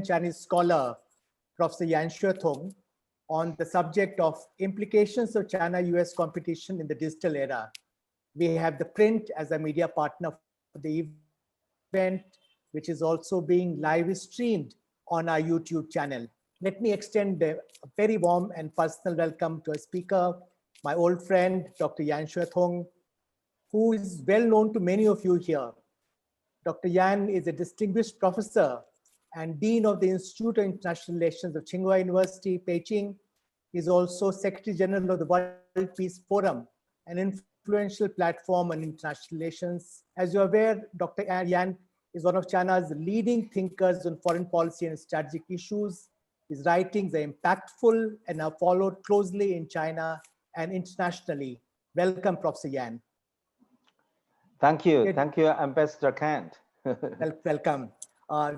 Chinese scholar, Professor Xuetong, on the subject of implications of China-US competition in the digital era. We have the print as a media partner for the event, which is also being live streamed on our YouTube channel. Let me extend a very warm and personal welcome to a speaker, my old friend, Dr. Xuetong, who is well known to many of you here. Dr. Yan is a distinguished professor and Dean of the Institute of International Relations of Tsinghua University, Beijing. He is also Secretary General of the World Peace Forum, an influential platform on international relations. As you're aware, Dr. Yan is one of China's leading thinkers on foreign policy and strategic issues. His writings are impactful and are followed closely in China and internationally. Welcome, Professor Yan. Thank you, Ambassador Kant. Welcome.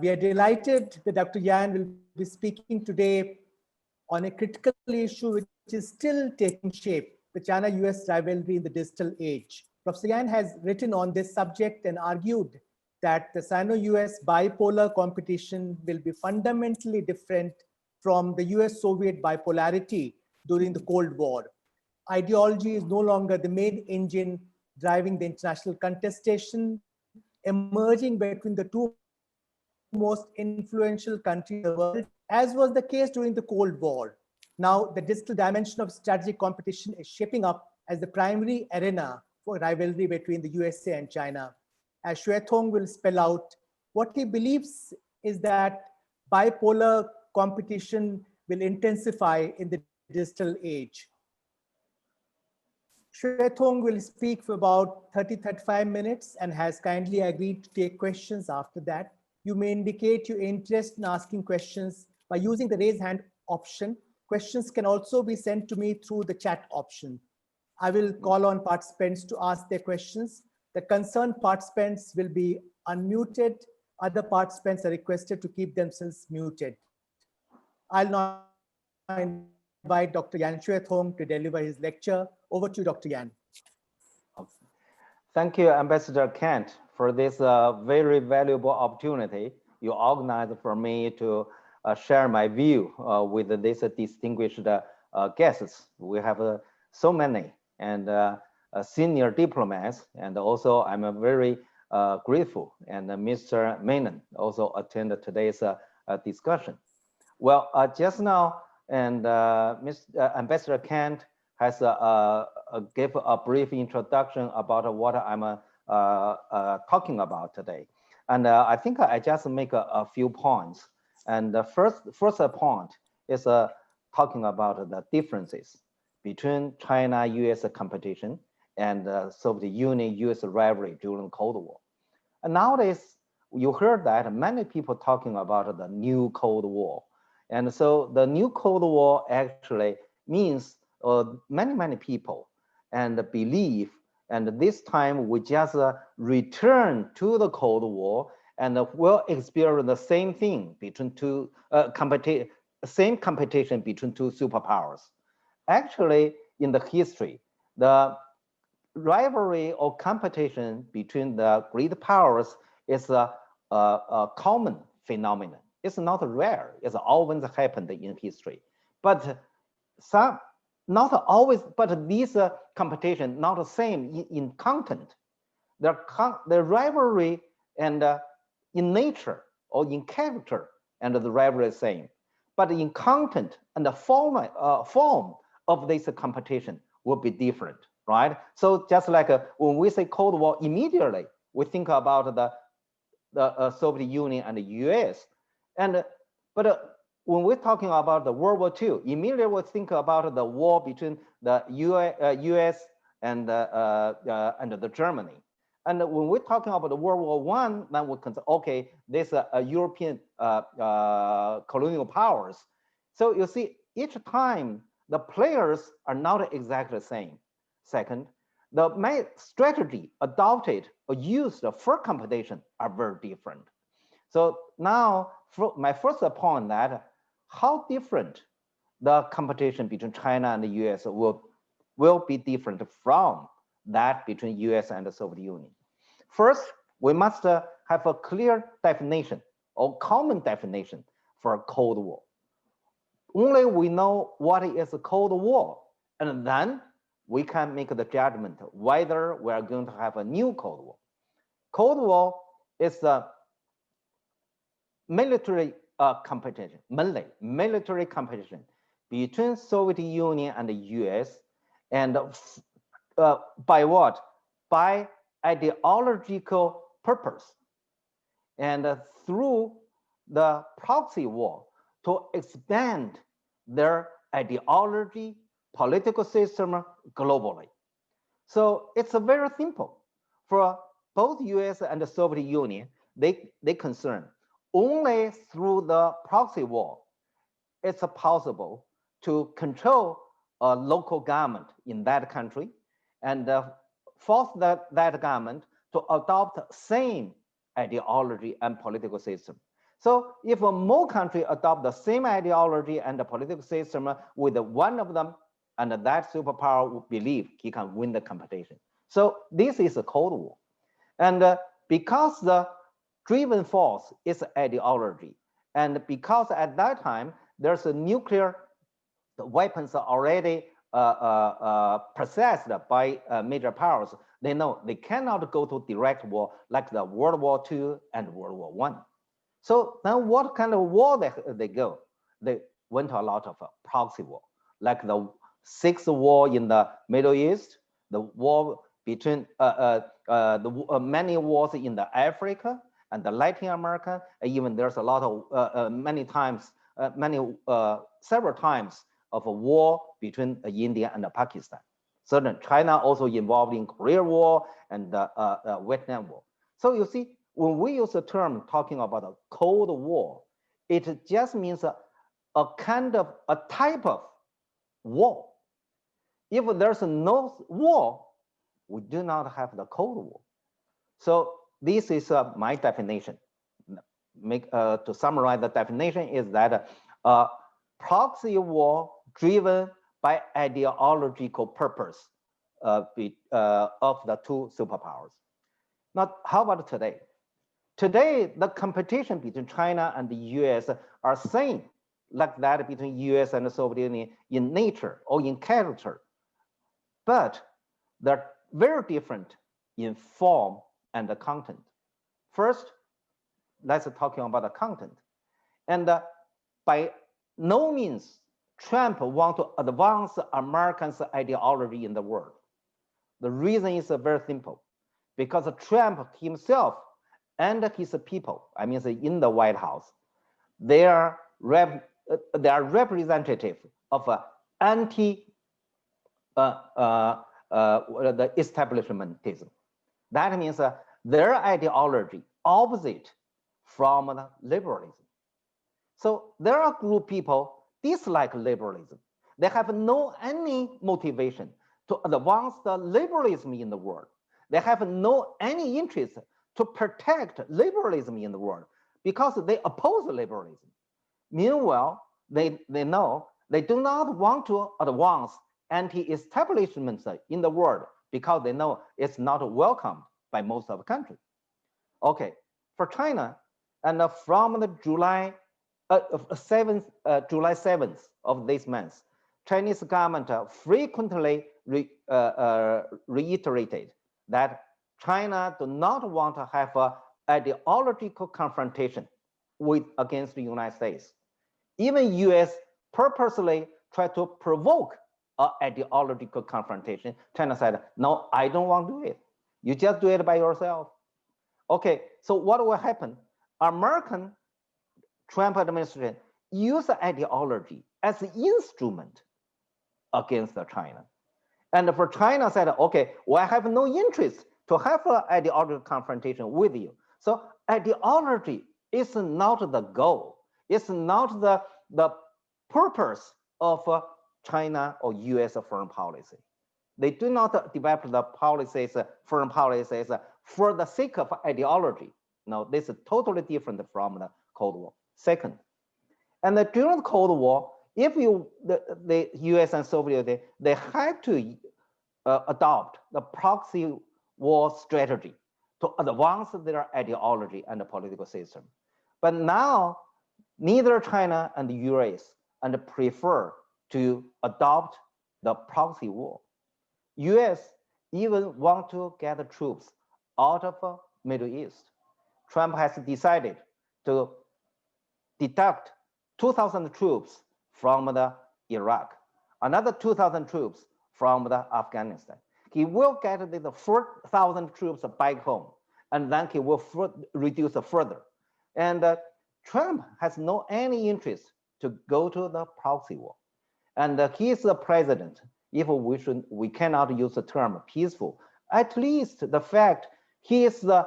We are delighted that Dr. Yan will be speaking today on a critical issue which is still taking shape, the China-US rivalry in the digital age. Professor Yan has written on this subject and argued that the Sino-US bipolar competition will be fundamentally different from the US-Soviet bipolarity during the Cold War. Ideology is no longer the main engine driving the international contestation, emerging between the two most influential countries in the world, as was the case during the Cold War. Now, the digital dimension of strategic competition is shaping up as the primary arena for rivalry between the USA and China. As Xuetong will spell out, what he believes is that bipolar competition will intensify in the digital age. Xuetong will speak for about 30-35 minutes and has kindly agreed to take questions after that. You may indicate your interest in asking questions by using the raise hand option. Questions can also be sent to me through the chat option. I will call on participants to ask their questions. The concerned participants will be unmuted. Other participants are requested to keep themselves muted. I'll now invite Dr. Xuetong to deliver his lecture. Over to you, Dr. Yan. Thank you, Ambassador Kant, for this very valuable opportunity you organized for me to share my view with these distinguished guests. We have so many and senior diplomats, and also I'm very grateful. And Mr. Menon also attended today's discussion. Well, just now, and Ambassador Kant has gave a brief introduction about what I'm talking about today. And I think I just make a few points. And the first point is talking about the differences between China-US competition and Soviet Union-US rivalry during the Cold War. And nowadays, you heard that many people talking about the new Cold War. And so the new Cold War actually means many people and believe, and this time we just return to the Cold War and will experience the same thing between two same competition between two superpowers. Actually, in the history, the rivalry or competition between the great powers is a common phenomenon. It's not rare. It's always happened in history, but not always. But these competition not the same in content. The rivalry and in nature or in character, and the rivalry is same, but in content and the form of this competition will be different, right? So just like when we say Cold War, immediately we think about the Soviet Union and the US, but when we're talking about the World War II, immediately we think about the war between the US and the Germany. And when we're talking about the World War I, then we consider, okay, there's a European colonial powers. So you see, each time the players are not exactly the same. Second, the strategy adopted or used for competition are very different. So now, my first point that how different the competition between China and the US will be different from that between US and the Soviet Union. First, we must have a clear definition or common definition for a Cold War. Only we know what is a Cold War, and then we can make the judgment whether we are going to have a new Cold War. Cold War is a military competition, mainly military competition between Soviet Union and the US, and by what? By ideological purpose, and through the proxy war to expand their ideology, political system globally. So it's very simple. For both US and the Soviet Union, they concern only through the proxy war it's possible to control a local government in that country and force that government to adopt same ideology and political system. So if more countries adopt the same ideology and the political system with one of them, and that superpower would believe he can win the competition. So this is a Cold War. And because the driven force is ideology, and because at that time there's a nuclear weapons already possessed by major powers, they know they cannot go to direct war like the World War II and World War I. So then what kind of war they go? They went to a lot of proxy war, like the Sixth War in the Middle East, the war between many wars in the Africa and the Latin America, and even there's a lot of several times of a war between India and Pakistan. Certainly, China also involved in Korea War and Vietnam War. So you see, when we use the term talking about a Cold War, it just means a kind of a type of war. If there's no war, we do not have the Cold War. So this is my definition. To summarize the definition is that proxy war driven by ideological purpose of the two superpowers. Now, how about today? Today, the competition between China and the US are same like that between US and the Soviet Union in nature or in character, but they're very different in form and the content. First, let's talking about the content. And by no means Trump want to advance Americans' ideology in the world. The reason is very simple, because Trump himself and his people, I mean in the White House, they are representative of the establishmentism. That means their ideology opposite from the liberalism. So there are group people dislike liberalism. They have no any motivation to advance the liberalism in the world. They have no any interest to protect liberalism in the world because they oppose liberalism. Meanwhile, they know they do not want to advance anti-establishments in the world because they know it's not welcomed by most of the country. Okay, for China, and from the July 7th of this month, Chinese government frequently reiterated that China do not want to have an ideological confrontation against the United States. Even US purposely tried to provoke an ideological confrontation. China said, no, I don't want to do it. You just do it by yourself. Okay, so what will happen? American Trump administration use ideology as an instrument against China. And for China said, okay, well, I have no interest to have an ideological confrontation with you. So ideology is not the goal. It's not the purpose of China or US foreign policy. They do not develop the policies, foreign policies for the sake of ideology. No, this is totally different from the Cold War. Second, and during the Cold War, if the US and Soviet Union, they had to adopt the proxy war strategy to advance their ideology and the political system. But now neither China and the US and prefer to adopt the proxy war. US even want to get the troops out of Middle East. Trump has decided to deduct 2,000 troops from the Iraq, another 2,000 troops from the Afghanistan. He will get the 4,000 troops back home, and then he will reduce further. And Trump has no any interest to go to the proxy war. And he is the president. If we cannot use the term peaceful, at least the fact he is the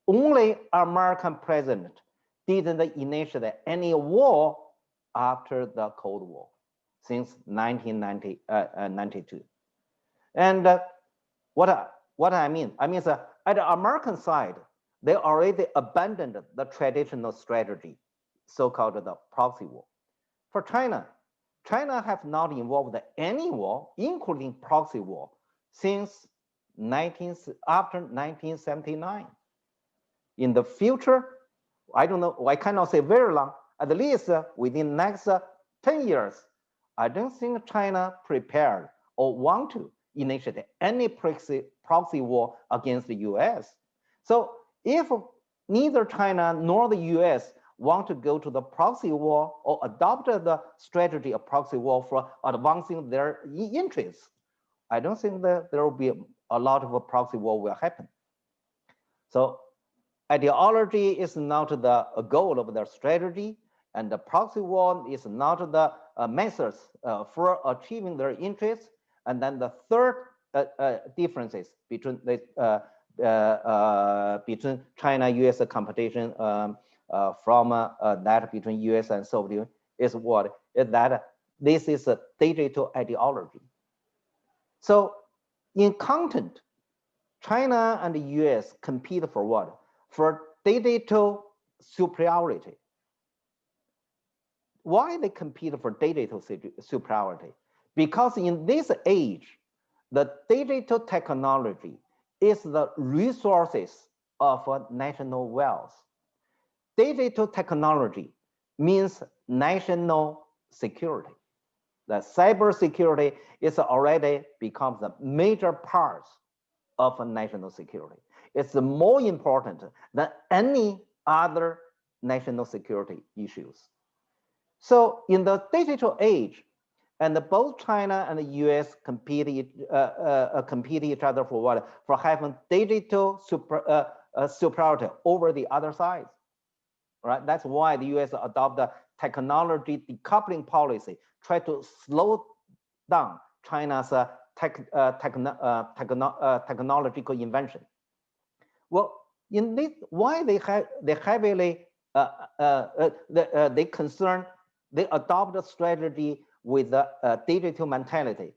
only American president didn't initiate any war after the Cold War since 1992. And what I mean at the American side, they already abandoned the traditional strategy, so-called the proxy war. For China, China have not involved any war, including proxy war, since after 1979. In the future, I don't know, I cannot say very long, at least within next 10 years, I don't think China prepared or want to initiate any proxy war against the US. So if neither China nor the US want to go to the proxy war or adopt the strategy of proxy war for advancing their interests, I don't think that there will be a lot of a proxy war will happen. So ideology is not the goal of their strategy, and the proxy war is not the methods for achieving their interests. And then the third differences between between China-US competition from that between US and Soviet Union is what? Is that this is a digital ideology. So in content, China and the US compete for what? For digital superiority. Why they compete for digital superiority? Because in this age, the digital technology is the resources of national wealth. Digital technology means national security. The cyber security is already becomes a major part of national security. It's more important than any other national security issues. So in the digital age, and both China and the US compete each other for what? For having digital superiority over the other side, right? That's why the US adopt the technology decoupling policy, try to slow down China's technological invention. Well, in this, why they heavily they adopt a strategy with a digital mentality.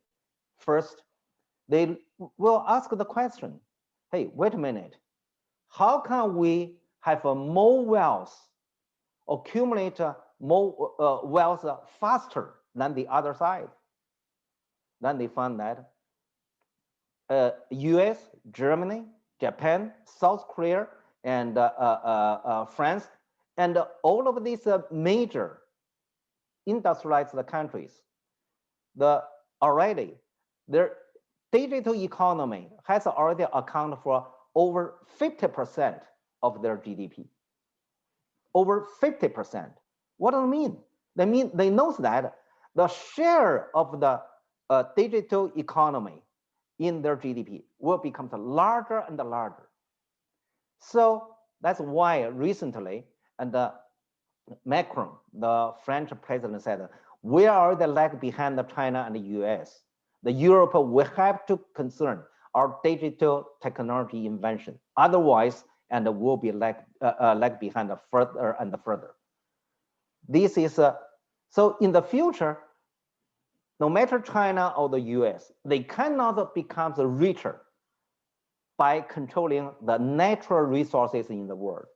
First, they will ask the question, hey, wait a minute, how can we have more wealth, accumulate more wealth faster than the other side? Then they found that US, Germany, Japan, South Korea, and France, and all of these major industrialized countries, their digital economy has already accounted for over 50% of their GDP. Over 50%. What does it mean? They know that the share of the digital economy in their GDP will become larger and larger. So that's why recently, and Macron, the French president, said, we are already lag behind China and the US. The Europe will have to concern our digital technology invention. Otherwise, and will be lag behind further and further. This is so in the future, no matter China or the US, they cannot become richer by controlling the natural resources in the world.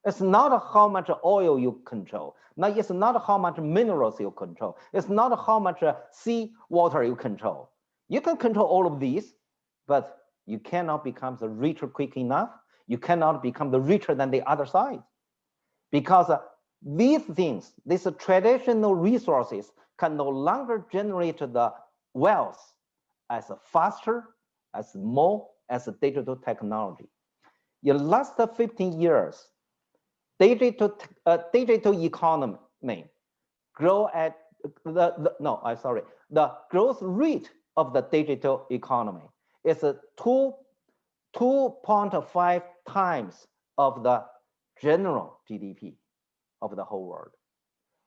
It's not how much oil you control. Now, it's not how much minerals you control. It's not how much sea water you control. You can control all of these, but you cannot become the richer quick enough. You cannot become the richer than the other side. Because these things, these traditional resources can no longer generate the wealth as faster, as more as digital technology. In the last 15 years, digital economy grow at the growth rate of the digital economy is 2.5 times of the general GDP of the whole world.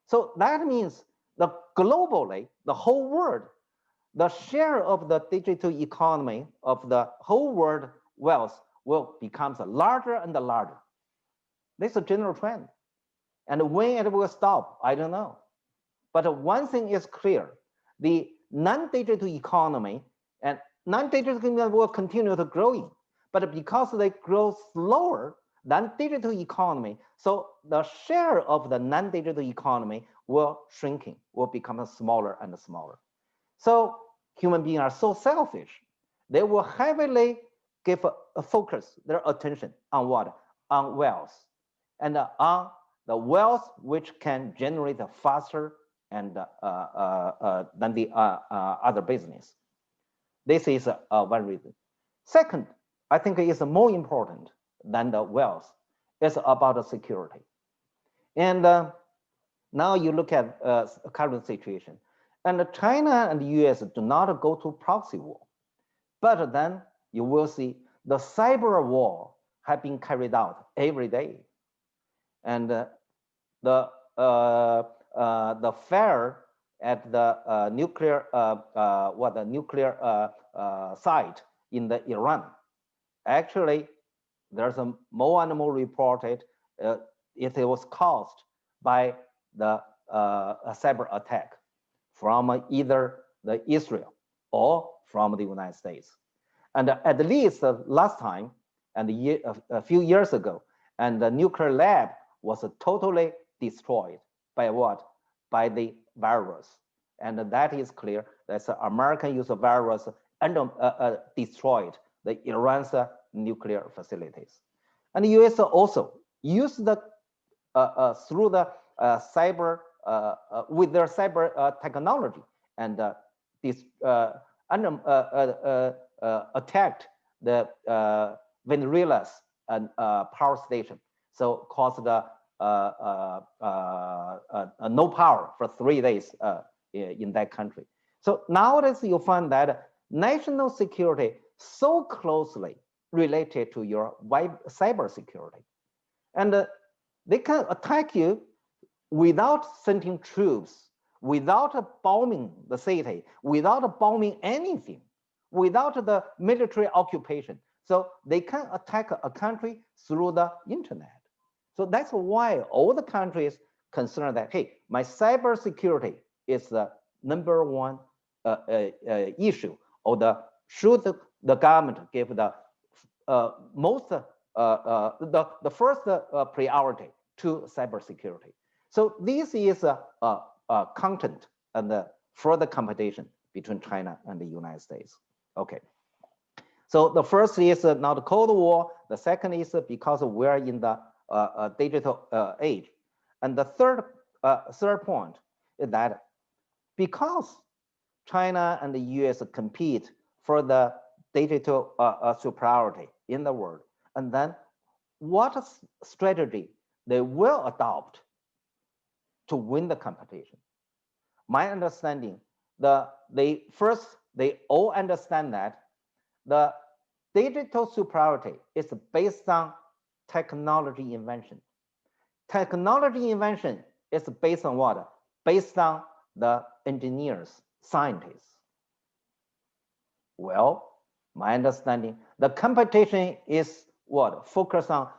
So that means that globally, the whole world, the share of the digital economy of the whole world wealth will become larger and larger. This is a general trend. And when it will stop, I don't know. But one thing is clear, the non-digital economy and non-digital economy will continue to growing, but because they grow slower than digital economy, so the share of the non-digital economy will shrinking, will become smaller and smaller. So human beings are so selfish, they will heavily give a focus, their attention on what? On wealth, and on the wealth which can generate faster and than the other business. This is one reason. Second, I think it is more important than the wealth. It's about the security. And now you look at current situation. And China and the US do not go to proxy war. But then you will see the cyber war have been carried out every day. And the fire at the nuclear site in the Iran. Actually, there's a more and more reported it was caused by the cyber attack from either the Israel or from the United States. And at least last time and a few years ago, and the nuclear lab was totally destroyed by what? By the virus. And that is clear. That's American use of virus and destroyed the Iran's nuclear facilities. And the US also used the through the cyber with their cyber technology and attacked the Venezuela's power station, so caused no power for 3 days in that country. So nowadays you find that national security so closely related to your cyber security, and they can attack you without sending troops, without bombing the city, without bombing anything, without the military occupation. So they can attack a country through the internet. So that's why all the countries concerned that, hey, my cyber security is the #1 issue, or should the government give the first priority to cybersecurity. So this is a content and further competition between China and the United States. Okay. So the first is now the Cold War. The second is because we're in the digital age. And the third point is that because China and the US compete for the digital superiority in the world, and then what strategy they will adopt to win the competition. My understanding, they all understand that the digital superiority is based on technology invention. Technology invention is based on what? Based on the engineers, scientists. Well, my understanding, the competition is what? Focus on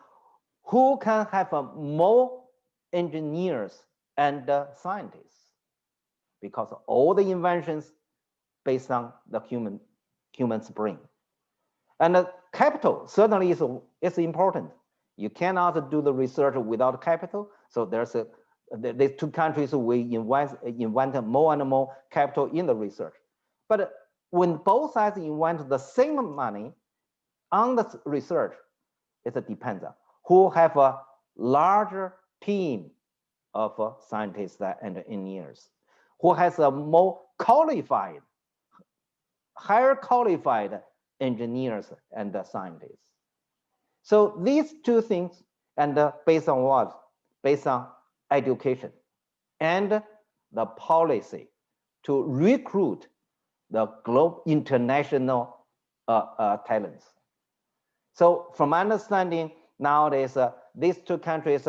who can have more engineers and scientists, because all the inventions based on the human's brain. And the capital certainly is important. You cannot do the research without capital. So there's the two countries will invent more and more capital in the research. But when both sides invent the same money on the research, it depends on who have a larger team of scientists and engineers, who has a more qualified, higher qualified engineers and scientists. So these two things, and based on what? Based on education and the policy to recruit the global international talents. So from my understanding, nowadays, these two countries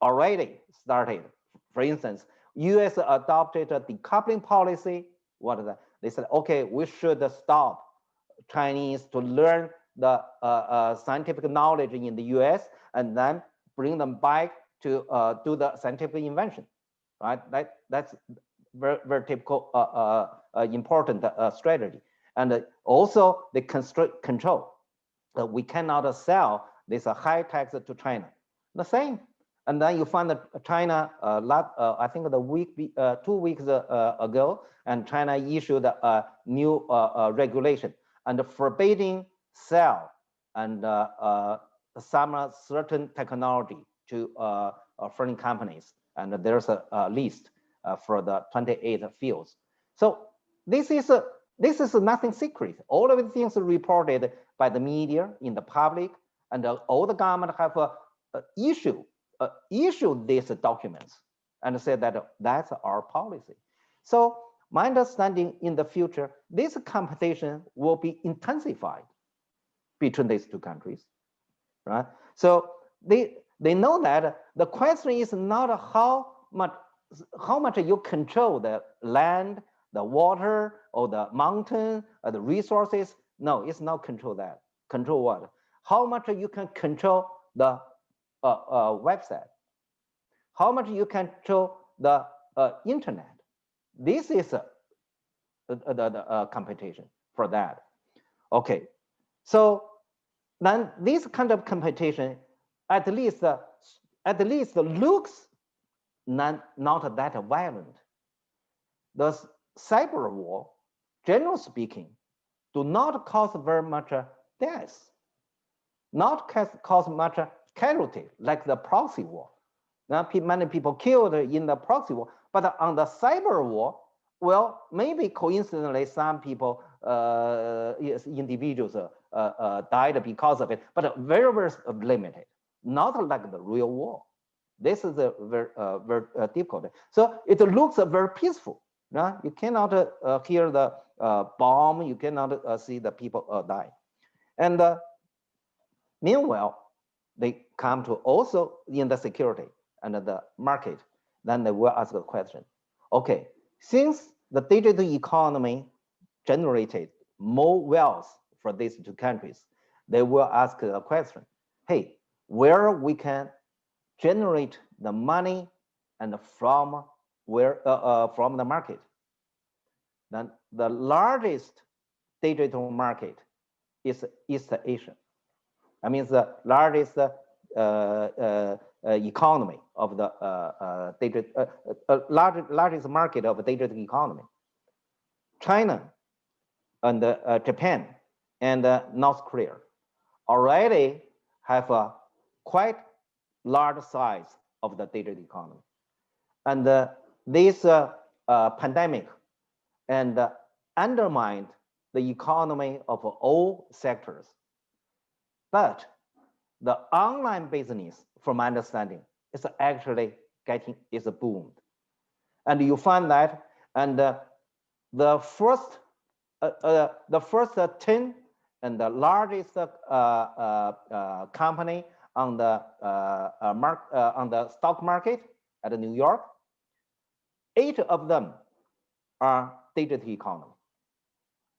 already started. For instance, US adopted a decoupling policy. What is that? They said, okay, we should stop Chinese to learn the scientific knowledge in the US and then bring them back to do the scientific invention, right? That's very, very typical, important strategy. And also the control. We cannot sell this high tax to China. The same. And then you find that China, I think the week, 2 weeks ago, and China issued a new regulation and forbidding sell and some certain technology to foreign companies. And there's a list for the 28 fields. So this is nothing secret. All of the things reported by the media in the public, and all the government have issued these documents and said that that's our policy. So my understanding in the future, this competition will be intensified between these two countries, right? So they know that the question is not how much you control the land, the water, or the mountain, or the resources. No, it's not control that. Control what? How much you can control the website? How much you can control the internet? This is the competition for that. Okay, so then this kind of competition at least looks not that violent. The cyber war, generally speaking, do not cause very much death, not cause much casualty like the proxy war. Now, many people killed in the proxy war, but on the cyber war, well, maybe coincidentally some people, individuals died because of it, but very, very limited, not like the real war. This is a very difficult. So it looks very peaceful. No? You cannot hear the bomb. You cannot see the people die. And meanwhile, they come to also in the security and the market. Then they will ask the question, okay, since the digital economy generated more wealth for these two countries, they will ask the question, hey, where we can generate the money and from where from the market. Then the largest digital market is East Asia. I mean, the largest economy of the largest market of the digital economy. China and Japan and North Korea already have a quite large size of the digital economy. And this pandemic and undermined the economy of all sectors. But the online business, from my understanding, is actually is boomed. And you find that, and the first 10 and the largest company on the stock market at New York, 8 of them are digital economy.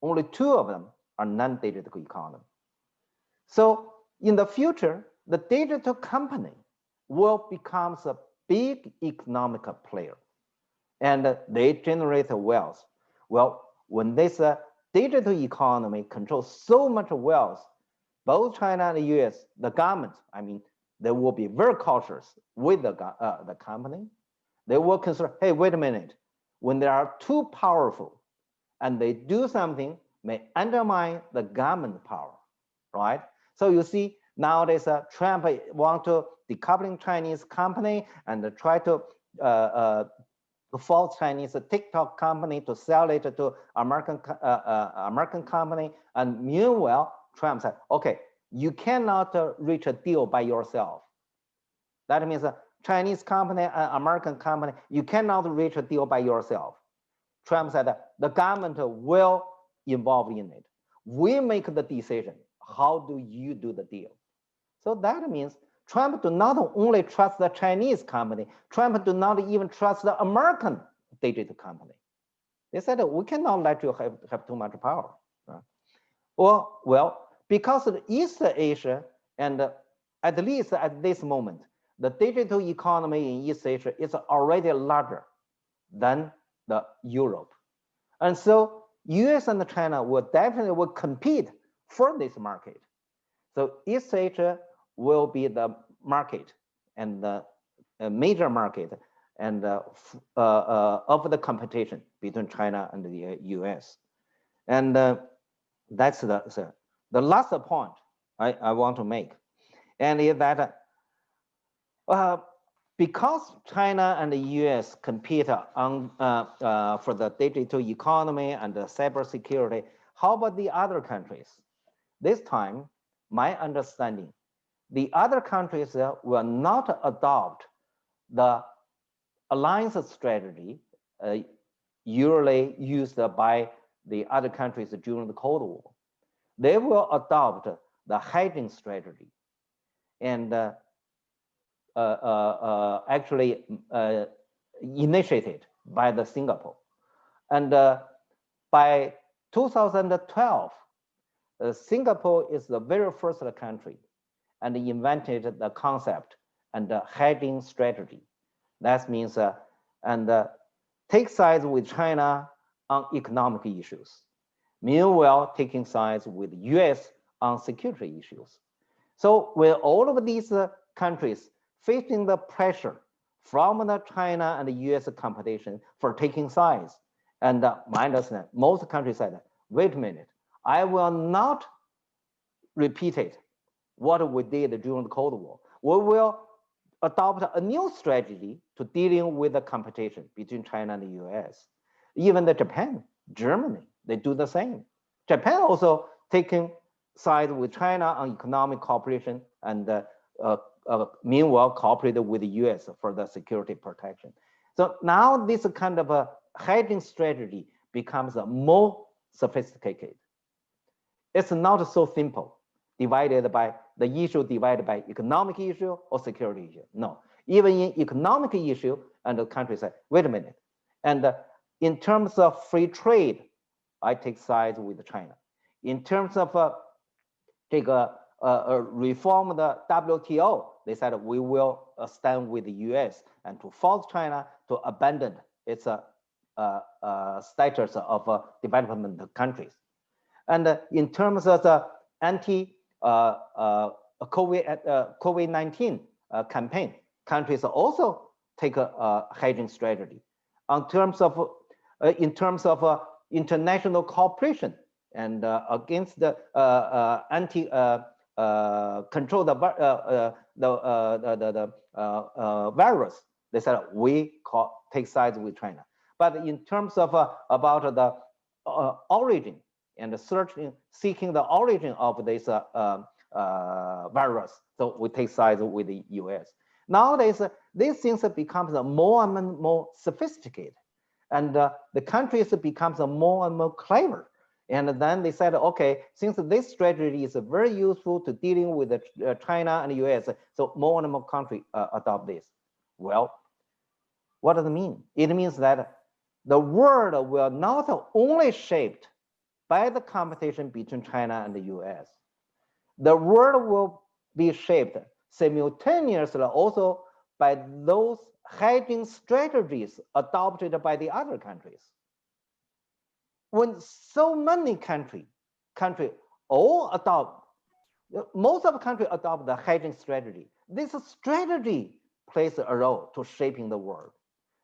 Only 2 of them are non-digital economy. So in the future, the digital company will become a big economic player, and they generate wealth. Well, when this digital economy controls so much wealth, both China and the US, the government, I mean, they will be very cautious with the company. They will consider, hey, wait a minute, when they are too powerful and they do something may undermine the government power, right? So you see, nowadays Trump want to decoupling Chinese company and try to false Chinese TikTok company to sell it to American company. And meanwhile, Trump said, okay, you cannot reach a deal by yourself. That means a Chinese company, an American company, you cannot reach a deal by yourself. Trump said the government will involve in it. We make the decision. How do you do the deal? So that means Trump do not only trust the Chinese company, Trump do not even trust the American digital company. They said, we cannot let you have too much power. Well, because of East Asia, and at least at this moment, the digital economy in East Asia is already larger than the Europe. And so US and China will definitely compete for this market. So East Asia will be the market and the major market and of the competition between China and the US. And that's the last point I want to make. And is that because China and the US compete on for the digital economy and the cybersecurity, how about the other countries? This time, my understanding, the other countries will not adopt the alliance strategy usually used by the other countries during the Cold War. They will adopt the hedging strategy and actually initiated by the Singapore. And by 2012, Singapore is the very first country and invented the concept and the hedging strategy. That means take sides with China on economic issues, meanwhile taking sides with US on security issues. So when all of these countries facing the pressure from the China and the US competition for taking sides, and my understanding, most countries said, wait a minute, I will not repeat it, what we did during the Cold War. We will adopt a new strategy to dealing with the competition between China and the US. Even the Japan, Germany, they do the same. Japan also taking sides with China on economic cooperation and meanwhile cooperated with the US for the security protection. So now this kind of a hedging strategy becomes more sophisticated. It's not so simple, divided by the issue divided by economic issue or security issue. No, even in economic issue, and the country said, wait a minute. And in terms of free trade, I take sides with China. In terms of reform the WTO, they said we will stand with the US and to force China to abandon its status of development countries. And in terms of the COVID-19 campaign, countries also take a hedging strategy. In terms of international cooperation and against the control the virus, they said we take sides with China. But in terms of about the origin and seeking the origin of this virus, so we take sides with the US. Nowadays, these things becomes more and more sophisticated, and the countries becomes more and more clever. And then they said, okay, since this strategy is very useful to dealing with China and the US, so more and more countries adopt this. Well, what does it mean? It means that the world will not only shaped by the competition between China and the US. The world will be shaped simultaneously also by those hedging strategies adopted by the other countries. When so many countries all adopt, most of the countries adopt the hedging strategy. This strategy plays a role to shaping the world.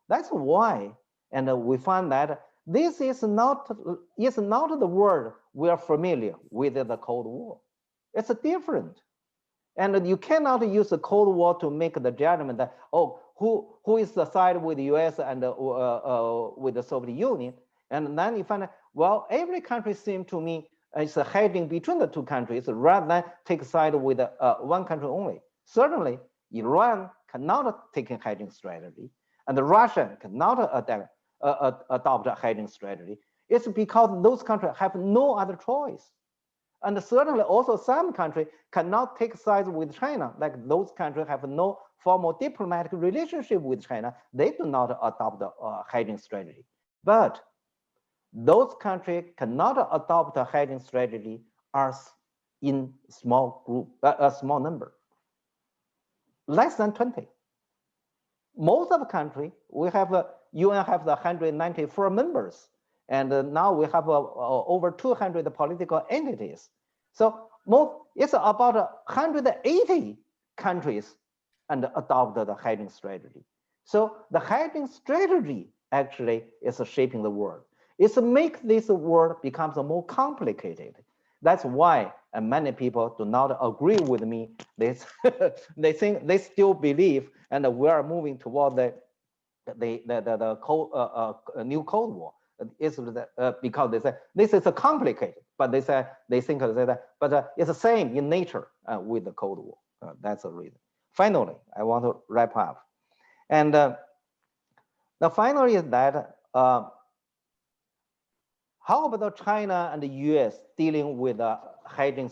That's why, and we find that this is not the world we are familiar with the Cold War. It's different. And you cannot use the Cold War to make the judgment that, oh, who is the side with the US and with the Soviet Union. And then you find out, well, every country seems to me is hedging between the two countries rather than take side with one country only. Certainly, Iran cannot take a hedging strategy, and Russia cannot adopt a hedging strategy. It's because those countries have no other choice. And certainly also some countries cannot take sides with China, like those countries have no formal diplomatic relationship with China. They do not adopt a hedging strategy. But those countries cannot adopt a hedging strategy are in small group, a small number, less than 20. Most of the country, we have UN have the 194 members, and now we have over 200 political entities. So it's about 180 countries and adopted the hedging strategy. So the hedging strategy actually is shaping the world. It's make this world becomes more complicated. That's why many people do not agree with me. They think they still believe, and we are moving toward the new Cold War. It's because they say this is complicated, but they think that, but it's the same in nature with the Cold War. That's the reason. Finally, I want to wrap up, and the final is that how about China and the US dealing with a hedging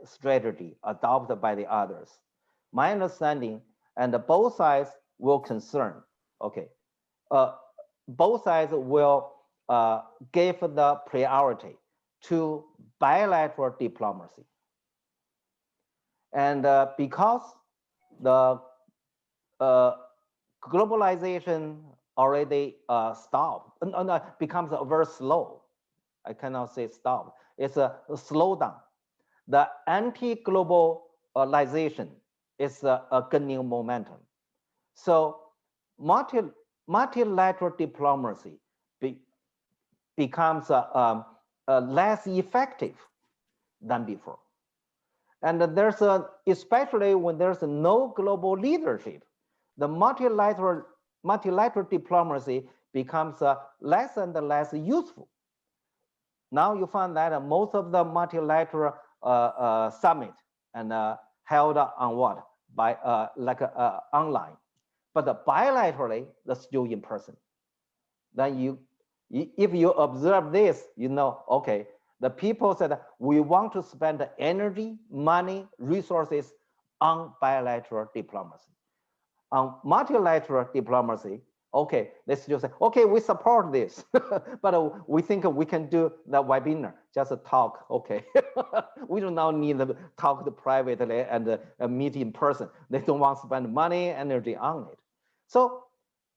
strategy adopted by the others? My understanding, and both sides will concern. Okay, both sides will give the priority to bilateral diplomacy. And because the globalization already stopped, becomes very slow. I cannot say stop. It's a slowdown. The anti-globalization is gaining momentum. So multilateral diplomacy becomes less effective than before. And there's especially when there's no global leadership, the multilateral diplomacy becomes less and less useful. Now you find that most of the multilateral summit and held on what? By online, but bilaterally, they're still in person. Then if you observe this, you know, okay, the people said we want to spend energy, money, resources on bilateral diplomacy. On multilateral diplomacy, okay, they still say, okay, we support this, but we think we can do the webinar, just talk, okay. We do not need to talk privately and meet in person. They don't want to spend money, energy on it. So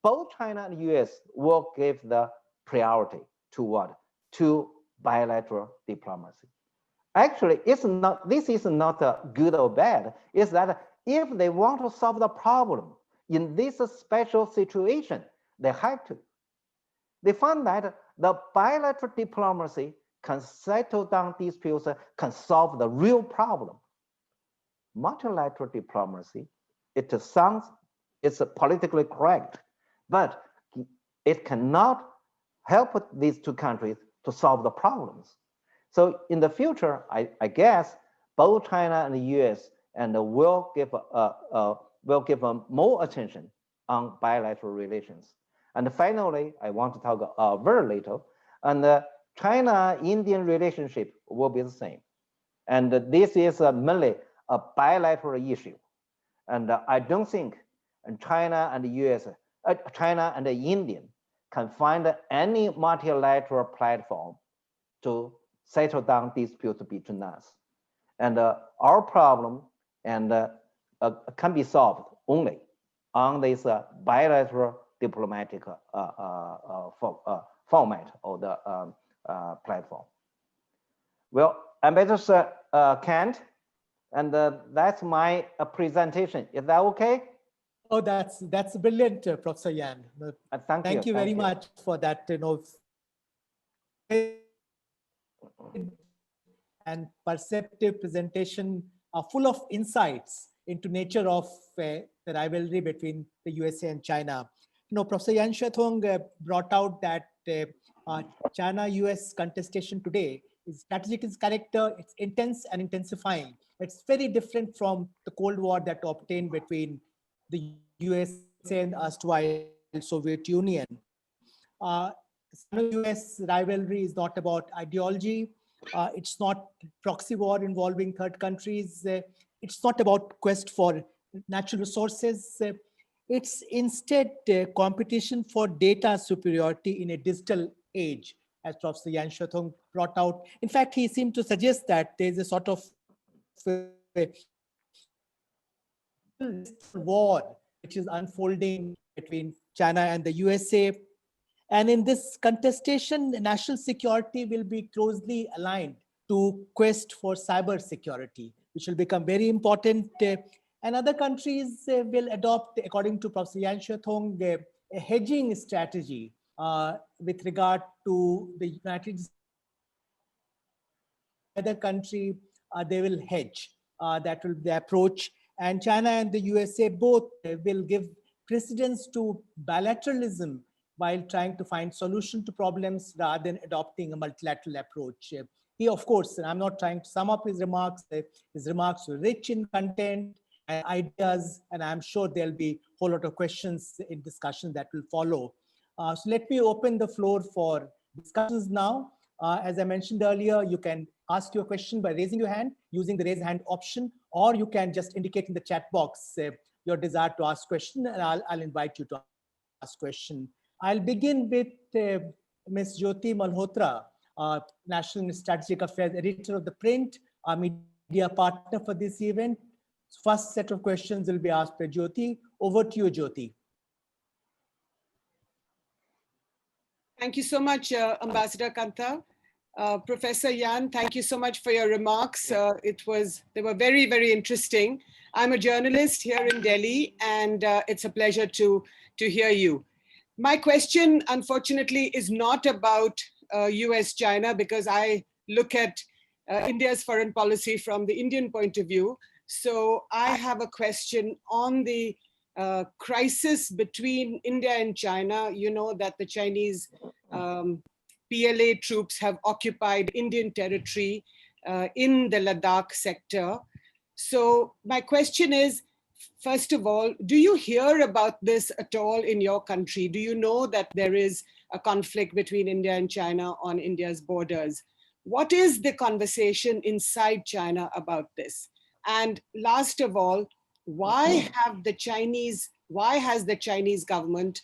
both China and US will give the priority to what? To bilateral diplomacy. Actually, it's not, this is not good or bad. It's that if they want to solve the problem in this special situation, they have to. They find that the bilateral diplomacy can settle down disputes, can solve the real problem. Multilateral diplomacy, it sounds, it's politically correct, but it cannot help these two countries to solve the problems. So in the future, I guess both China and the US and will give more attention on bilateral relations. And finally, I want to talk very little, and China-Indian relationship will be the same. And this is mainly a bilateral issue. And I don't think China and the US, China and the Indian can find any multilateral platform to settle down disputes between us. And our problem can be solved only on this bilateral diplomatic format of the platform. Well, Ambassador Kent, and that's my presentation. Is that okay? Oh, that's brilliant, Professor Yan. Thank you very much for that, and perceptive presentation full of insights into nature of the rivalry between the USA and China. Professor Yan Xuetong brought out that China-US contestation today is strategic in its character, it's intense and intensifying. It's very different from the Cold War that obtained between the USA and erstwhile Soviet Union. Sino-US rivalry is not about ideology. It's not proxy war involving third countries. It's not about quest for natural resources. It's instead competition for data superiority in a digital age, as Professor Yan Xuetong brought out. In fact, he seemed to suggest that there's a sort of war which is unfolding between China and the USA. And in this contestation, national security will be closely aligned to quest for cyber security, which will become very important. And other countries will adopt, according to Professor Yan Xuetong, a hedging strategy with regard to the United States. Other country, they will hedge. That will be the approach. And China and the USA both will give precedence to bilateralism while trying to find solution to problems rather than adopting a multilateral approach. He, of course, and I'm not trying to sum up his remarks were rich in content and ideas, and I'm sure there'll be a whole lot of questions in discussion that will follow. So let me open the floor for discussions now. As I mentioned earlier, you can ask your question by raising your hand using the raise hand option, or you can just indicate in the chat box your desire to ask question, and I'll invite you to ask question. I'll begin with Ms. Jyoti Malhotra, National Strategic Affairs Editor of The Print, our media partner for this event. First set of questions will be asked by Jyoti. Over to you, Jyoti. Thank you so much, Ambassador Kanta. Professor Yan, thank you so much for your remarks. They were very, very interesting. I'm a journalist here in Delhi, and it's a pleasure to hear you. My question, unfortunately, is not about US-China, because I look at India's foreign policy from the Indian point of view. So I have a question on the crisis between India and China. You know that the Chinese PLA troops have occupied Indian territory in the Ladakh sector. So my question is, first of all, do you hear about this at all in your country? Do you know that there is a conflict between India and China on India's borders? What is the conversation inside China about this? And last of all, why has the Chinese government,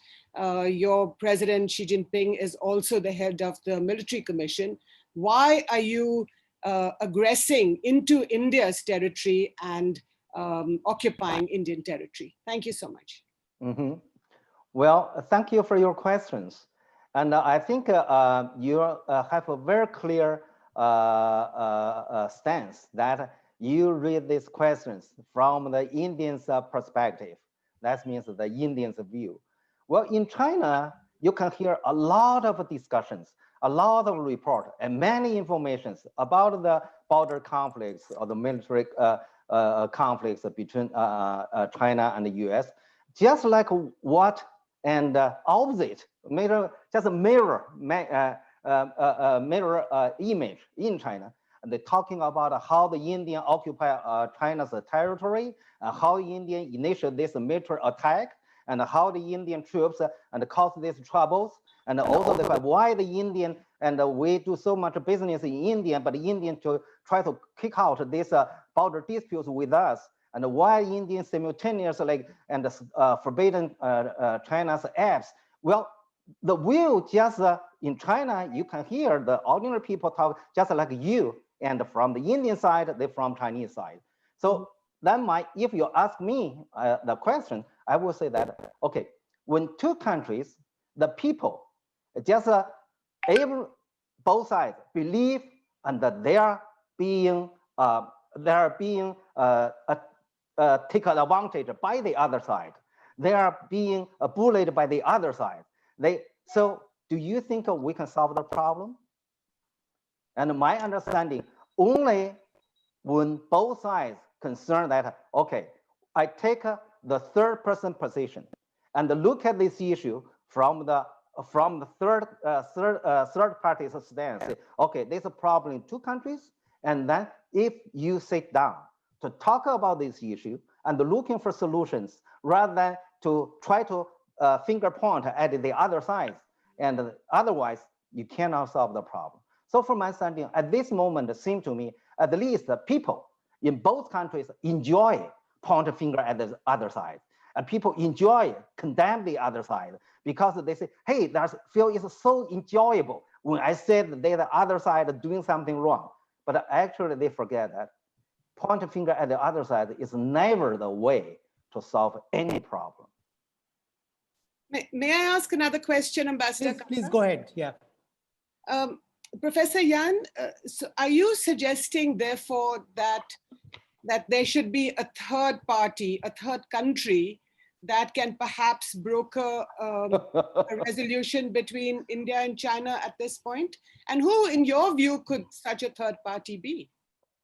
your President Xi Jinping is also the head of the military commission, why are you aggressing into India's territory and occupying Indian territory? Thank you so much. Mm-hmm. Well, thank you for your questions. And I think you have a very clear stance that you read these questions from the Indians' perspective. That means the Indians' view. Well, in China, you can hear a lot of discussions, a lot of reports, and many informations about the border conflicts or the military conflicts between China and the US, just like what and opposite, just a mirror image in China. And they're talking about how the Indian occupy China's territory, how India initiated this military attack, and how the Indian troops and cause these troubles, and also why the Indian and we do so much business in India, but the Indian to try to kick out these border disputes with us, and why Indian simultaneously and forbidden China's apps. Well, the view just in China, you can hear the ordinary people talk just like you, and from the Indian side, they from Chinese side. So then if you ask me the question, I will say that, okay, when two countries, the people just both sides believe and that they are being taken advantage by the other side. They are being bullied by the other side. So do you think we can solve the problem? And my understanding, only when both sides concerned that, okay, I take the third person position and look at this issue from the third party's stance. Say, okay, there's a problem in two countries, and then if you sit down to talk about this issue and looking for solutions rather than to try to finger point at the other side, and otherwise you cannot solve the problem. So from my understanding, at this moment, it seems to me, at least the people in both countries enjoy point a finger at the other side. And people enjoy condemn the other side because they say, hey, that feel is so enjoyable when I said that the other side doing something wrong. But actually they forget that point a finger at the other side is never the way to solve any problem. May I ask another question, Ambassador? Please go ahead. Yeah. Professor Yan, so are you suggesting, therefore, that there should be a third party, a third country that can perhaps broker a resolution between India and China at this point? And who, in your view, could such a third party be?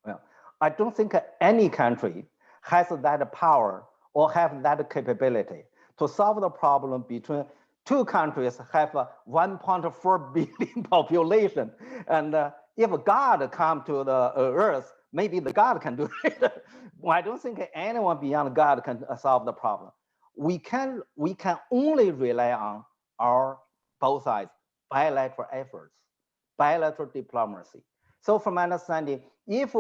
Well, I don't think any country has that power or have that capability to solve the problem between two countries have a 1.4 billion population. And if God come to the earth, maybe the God can do it. Well, I don't think anyone beyond God can solve the problem. We can only rely on our both sides, bilateral efforts, bilateral diplomacy. So from my understanding, if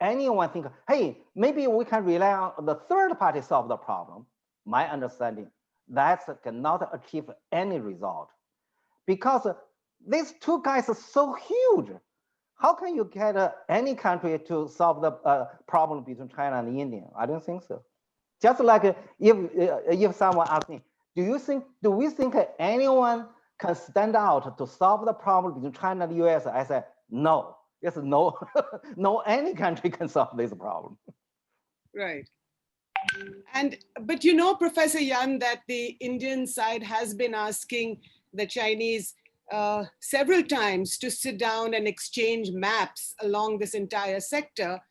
anyone think, hey, maybe we can rely on the third party solve the problem, my understanding, that cannot achieve any result because these two guys are so huge. How can you get any country to solve the problem between China and India? I don't think so. Just like if someone asks me, do we think anyone can stand out to solve the problem between China and the US? I said, no. Yes, no, no, any country can solve this problem. Right. But you know, Professor Yan, that the Indian side has been asking the Chinese several times to sit down and exchange maps along this entire sector,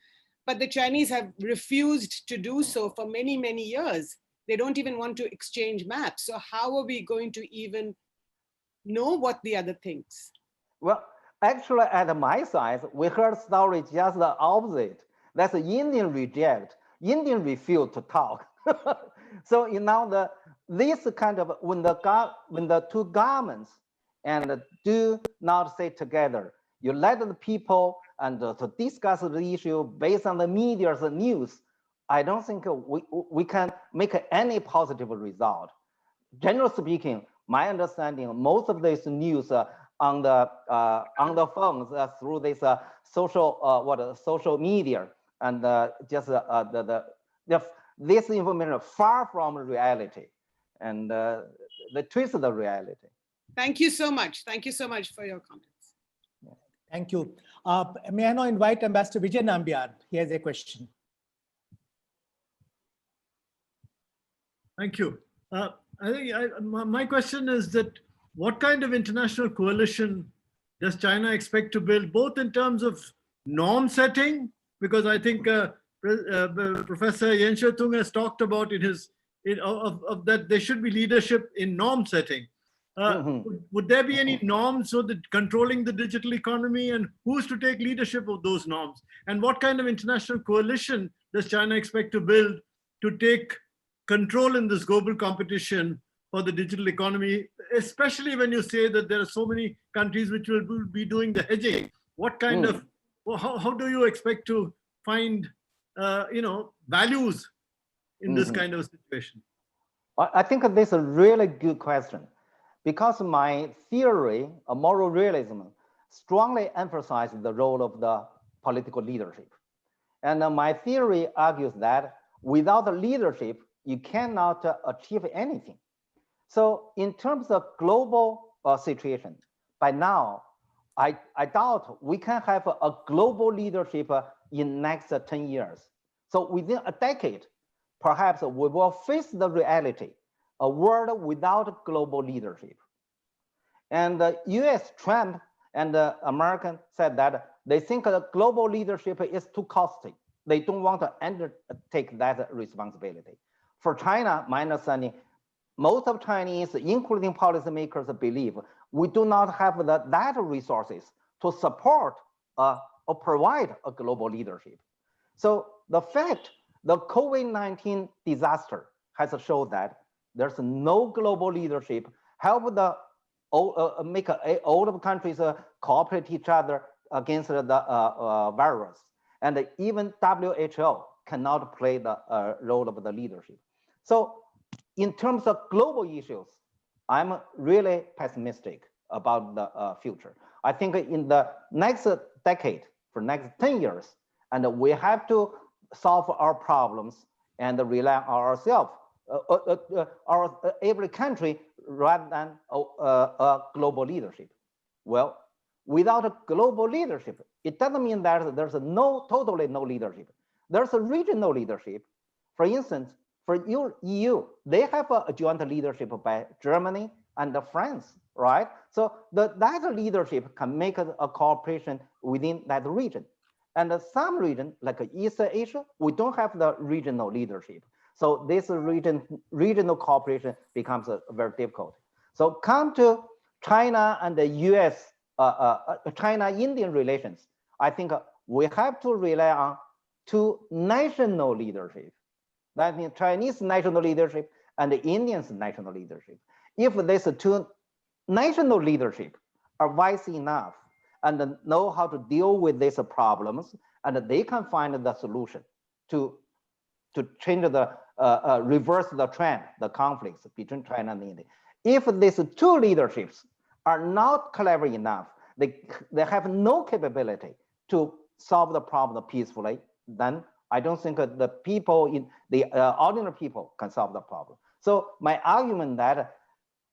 but the Chinese have refused to do so for many, many years. They don't even want to exchange maps. So how are we going to even know what the other thinks? Well, actually, at my side, we heard story just the opposite. That's the Indian reject. Indian refuse to talk. So you know this kind of when the two governments and do not stay together, you let the people and to discuss the issue based on the media's news. I don't think we can make any positive result. Generally speaking, my understanding, most of this news on the phones through this social media and just this information far from reality and they twist the reality. Thank you so much. Thank you so much for your comments. Thank you. May I now invite Ambassador Vijay Nambiar? He has a question. Thank you. I think my question is that what kind of international coalition does China expect to build, both in terms of norm setting, because I think Professor Xuetong has talked about that there should be leadership in norm setting. Would there be any norms so that controlling the digital economy, and who's to take leadership of those norms? And what kind of international coalition does China expect to build to take control in this global competition for the digital economy, especially when you say that there are so many countries which will be doing the hedging? What kind of, how do you expect to find, values in this kind of situation? I think this is a really good question, because my theory of moral realism strongly emphasizes the role of the political leadership. And my theory argues that without the leadership, you cannot achieve anything. So in terms of global situation, by now, I doubt we can have a global leadership in next 10 years. So within a decade, perhaps we will face the reality, a world without global leadership. And the US, Trump, and the American said that they think the global leadership is too costly. they don't want to take that responsibility. For China, my understanding, most of Chinese, including policymakers, believe we do not have that resources to support or provide a global leadership. So the fact the COVID-19 disaster has shown that there's no global leadership help the make all of countries cooperate each other against the virus, and even WHO cannot play the role of the leadership. So in terms of global issues, I'm really pessimistic about the future. I think in the next decade, for next 10 years, and we have to solve our problems and rely on ourselves, every country, rather than a global leadership. Well, without a global leadership, it doesn't mean that there's totally no leadership. There's a regional leadership. For instance, for EU, they have a joint leadership by Germany and France, right? So that leadership can make a cooperation within that region. And some region, like East Asia, we don't have the regional leadership. So this regional cooperation becomes very difficult. So come to China and the US, China-Indian relations, I think we have to rely on two national leadership. That means Chinese national leadership and the Indians national leadership. If these two national leadership are wise enough and know how to deal with these problems, and they can find the solution to change the reverse the trend, the conflicts between China and India. If these two leaderships are not clever enough, they have no capability to solve the problem peacefully, then I don't think the people in the ordinary people can solve the problem. So my argument that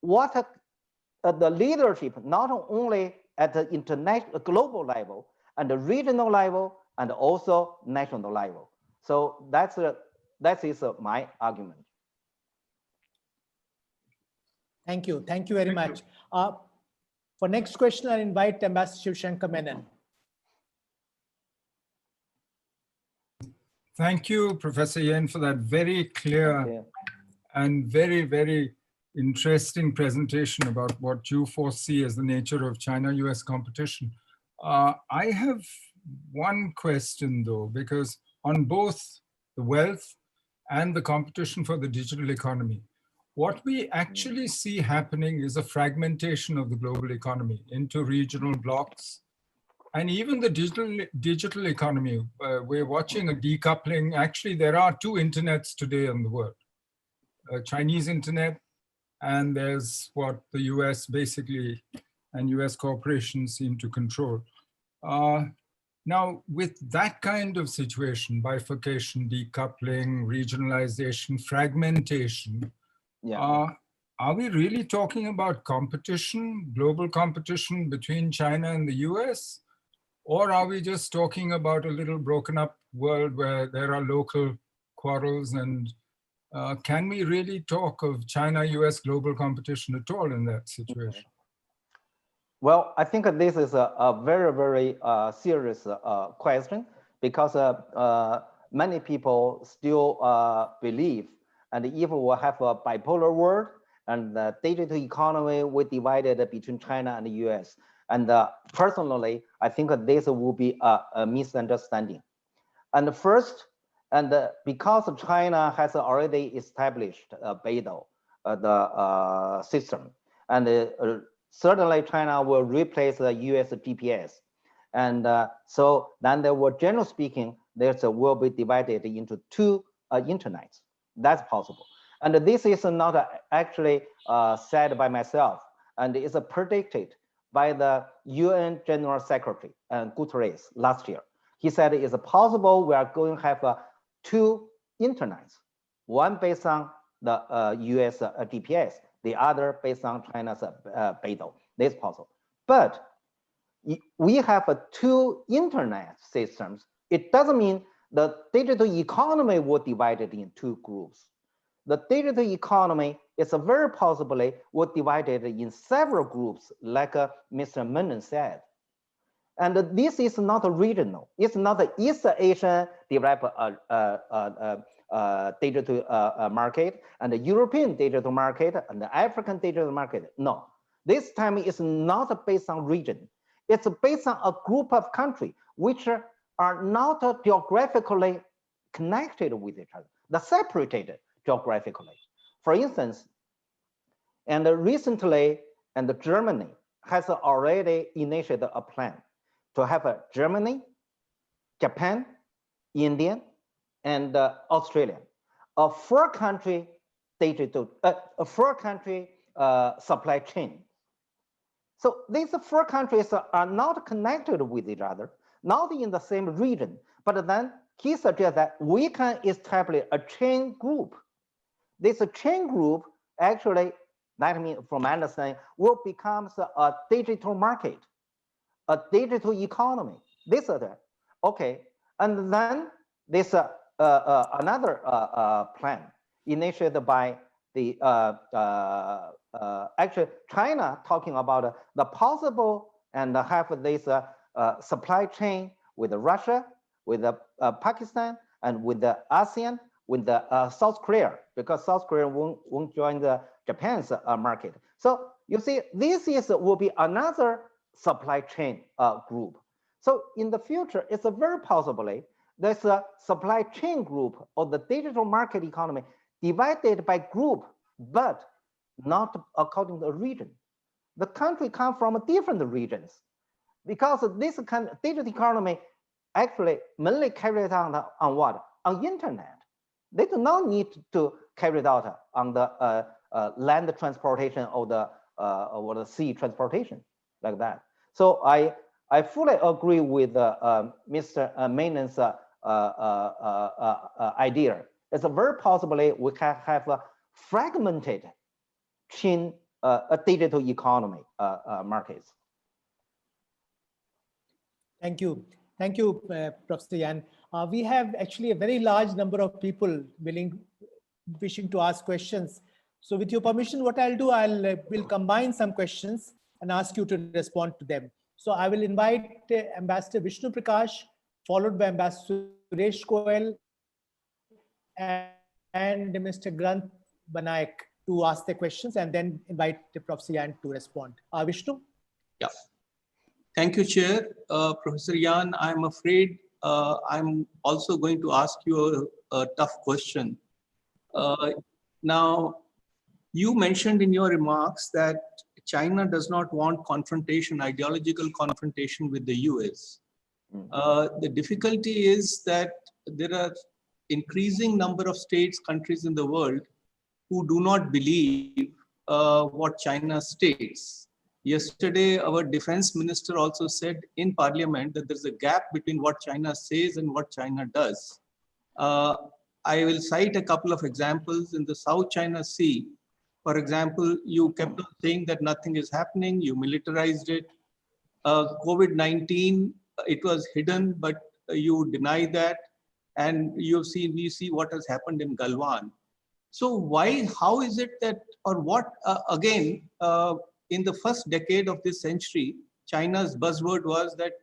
the leadership, not only at the international, global level, and the regional level, and also national level. So that is my argument. Thank you. Thank you very much. For next question, I'll invite Ambassador Xuetong Menon. Thank you, Professor Yen, for that very clear and very, very interesting presentation about what you foresee as the nature of China-US competition. I have one question though, because on both the wealth and the competition for the digital economy, what we actually see happening is a fragmentation of the global economy into regional blocks. And even the digital economy, we're watching a decoupling. Actually, there are two internets today in the world, Chinese internet, and there's what the US basically and US corporations seem to control. Now, with that kind of situation, bifurcation, decoupling, regionalization, fragmentation, are we really talking about competition, global competition between China and the US? Or are we just talking about a little broken up world where there are local quarrels, and can we really talk of China-US global competition at all in that situation? Well, I think this is a very, very serious question, because many people still believe, and if we have a bipolar world and the digital economy will divided between China and the US. And personally, I think this will be a misunderstanding. And first, because China has already established Beidou, the system, and certainly China will replace the US GPS. And so then there will, generally speaking, will be divided into two internets. That's possible. And this is not actually said by myself, and it's predicted by the UN General Secretary Guterres last year. He said it's possible we are going to have two internets, one based on the US GPS, the other based on China's Beidou. This is possible. But we have two internet systems. It doesn't mean the digital economy will be divided in two groups. The digital economy is very possibly will divided in several groups, like Mr. Menon said. And this is not regional. It's not the East Asian developed digital market and the European digital market and the African digital market. No, this time it's not based on region. It's based on a group of countries which are not geographically connected with each other, they're separated geographically. For instance, and recently, and Germany has already initiated a plan to have a Germany, Japan, India, and Australia, a four-country digital, four-country supply chain. So these four countries are not connected with each other, not in the same region, but then he suggests that we can establish a chain group. This chain group actually, that means from my understanding, will become a digital market, a digital economy. This other, okay, and then this another plan initiated by the actually China, talking about the possible and have this supply chain with Russia, with Pakistan, and with the ASEAN, with the South Korea, because South Korea won't join the Japan's market. So you see, this will be another supply chain group. So in the future, it's very possibly there's a supply chain group of the digital market economy divided by group, but not according to the region. The country come from different regions, because this kind of digital economy actually mainly carried out on what? On internet. They do not need to carry it out on the land transportation or the sea transportation like that. So I fully agree with Mr. Mainen's idea. It's very possibly we can have a fragmented chain, a digital economy markets. Thank you. Thank you, Professor Yan. We have actually a very large number of people wishing to ask questions. So with your permission, what I'll do, will combine some questions and ask you to respond to them. So I will invite Ambassador Vishnu Prakash, followed by Ambassador Suresh Goel and Mr. Granth Banayak to ask the questions, and then invite Professor Yan to respond. Vishnu? Yeah. Thank you, Chair. Professor Yan, I'm afraid I'm also going to ask you a tough question. Now, you mentioned in your remarks that China does not want confrontation, ideological confrontation with the US. The difficulty is that there are increasing number of states, countries in the world who do not believe what China states. Yesterday, our defense minister also said in parliament that there's a gap between what China says and what China does. I will cite a couple of examples. In the South China Sea, for example, you kept on saying that nothing is happening, you militarized it. COVID-19, it was hidden, but you deny that. And we see what has happened in Galwan. So why, how is it that, or what, again, in the first decade of this century, China's buzzword was that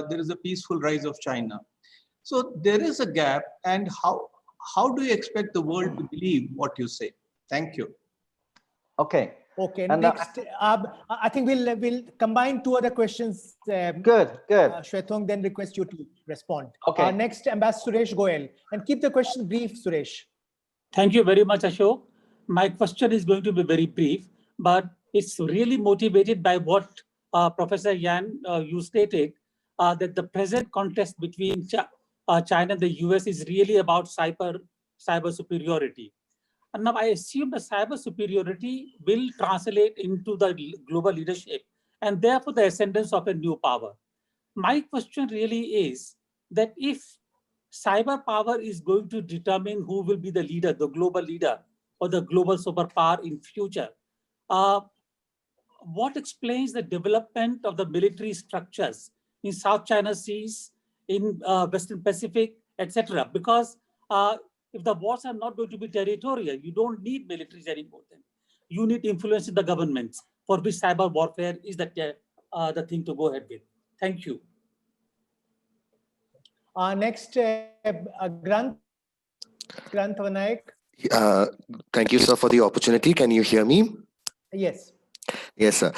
there is a peaceful rise of China. So there is a gap, and how do you expect the world to believe what you say? Thank you. Okay. Okay. And next, I think we'll combine two other questions. Good. Xuetong, then request you to respond. Okay. Next, Ambassador Suresh Goel, and keep the question brief, Suresh. Thank you very much, Ashok. My question is going to be very brief, but it's really motivated by what Professor Yan, you stated, that the present contest between China and the US is really about cyber superiority. And now I assume the cyber superiority will translate into the global leadership and therefore the ascendance of a new power. My question really is that if cyber power is going to determine who will be the leader, the global leader or the global superpower in future, what explains the development of the military structures in South China Seas, in Western Pacific, etc.? Because if the wars are not going to be territorial, you don't need militaries anymore. Then you need influence in the governments, for which cyber warfare is the thing to go ahead with. Thank you. Next, Granth Vanayak. Thank you, sir, for the opportunity. Can you hear me? Yes. Yes, sir.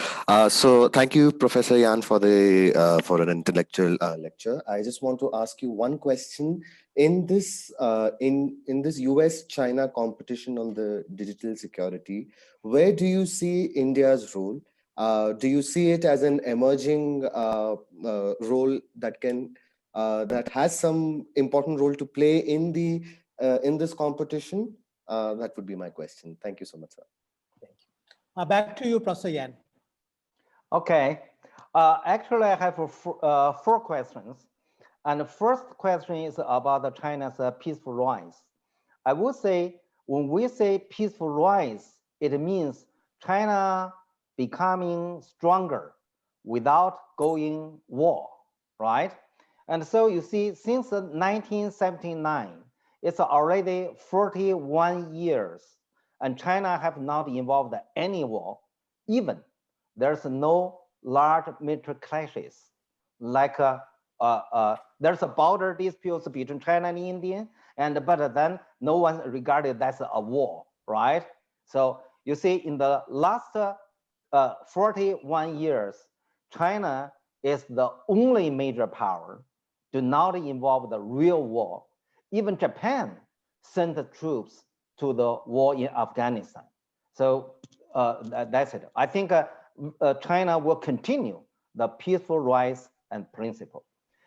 So thank you, Professor Yan, for the for an intellectual lecture. I just want to ask you one question. In this this US-China competition on the digital security, where do you see India's role? Do you see it as an emerging role that can that has some important role to play in the in this competition? That would be my question. Thank you so much, sir. Thank you. Back to you, Professor Yan. Okay. Actually, I have four questions. And the first question is about China's peaceful rise. I would say when we say peaceful rise, it means China becoming stronger without going war, right? And so you see, since 1979, it's already 41 years, and China have not involved any war. Even there's no large military clashes, like there's a border disputes between China and India, but then no one regarded that's a war, right? So you see, in the last 41 years, China is the only major power do not involve the real war. Even Japan sent troops to the war in Afghanistan. So that's it. I think China will continue the peaceful rise and principle.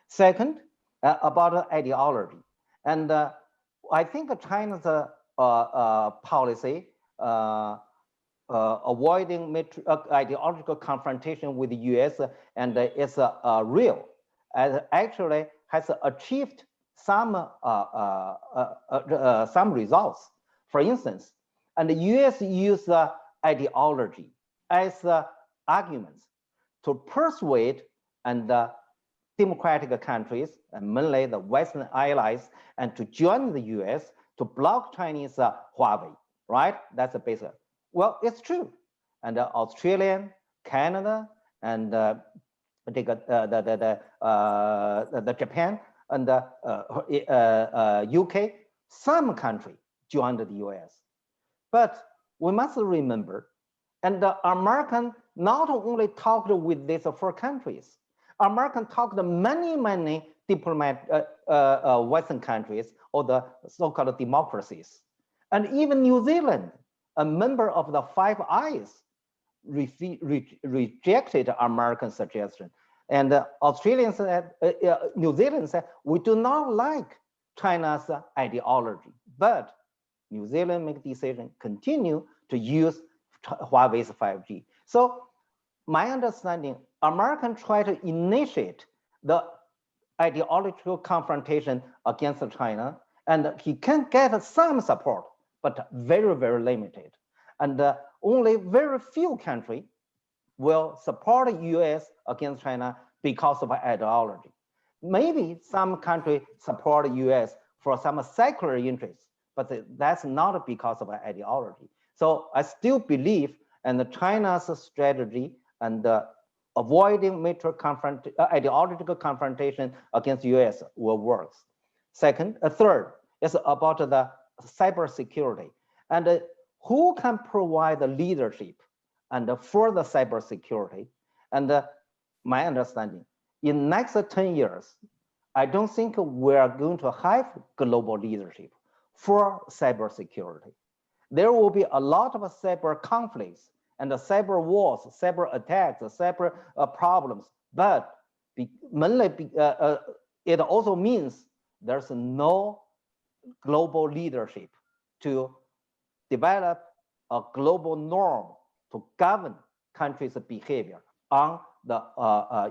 Second, about ideology. And I think China's policy avoiding ideological confrontation with the US and is real, and actually has achieved some results. For instance, and the US use ideology as arguments to persuade and democratic countries, and mainly the Western allies, and to join the US to block Chinese Huawei, right? That's the basic. Well, it's true. And Australia, Canada, and the Japan and UK, some country joined the US. But we must remember, and the American not only talked with these four countries, American talked to many Western countries or the so-called democracies. And even New Zealand, a member of the Five Eyes, rejected American suggestion. And Australians said, New Zealand said, we do not like China's ideology, but New Zealand make decision continue to use Huawei's 5G. So my understanding, American try to initiate the ideological confrontation against China, and he can get some support, but very limited. And only very few countries will support the US against China because of ideology. Maybe some countries support the US for some secular interests, but that's not because of ideology. So I still believe in China's strategy and avoiding military ideological confrontation against US will work. Third is about the cybersecurity, and who can provide the leadership and for the cybersecurity. And my understanding, in next 10 years, I don't think we are going to have global leadership for cybersecurity. There will be a lot of cyber conflicts and the cyber wars, cyber attacks, cyber problems, but mainly it also means there's no global leadership to develop a global norm to govern countries' behavior on the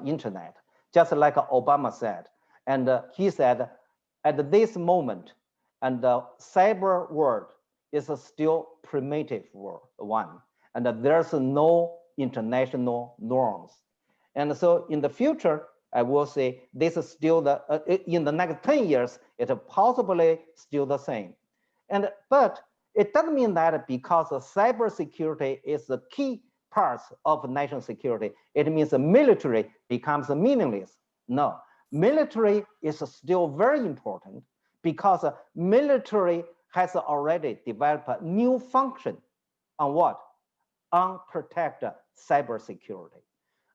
internet, just like Obama said. And he said, at this moment, and the cyber world is still primitive one, and there's no international norms. And so in the future, I will say this is still in the next 10 years, it's possibly still the same. But it doesn't mean that because cybersecurity is the key parts of national security, it means the military becomes meaningless. No, military is still very important because military has already developed a new function on what? On protect cybersecurity.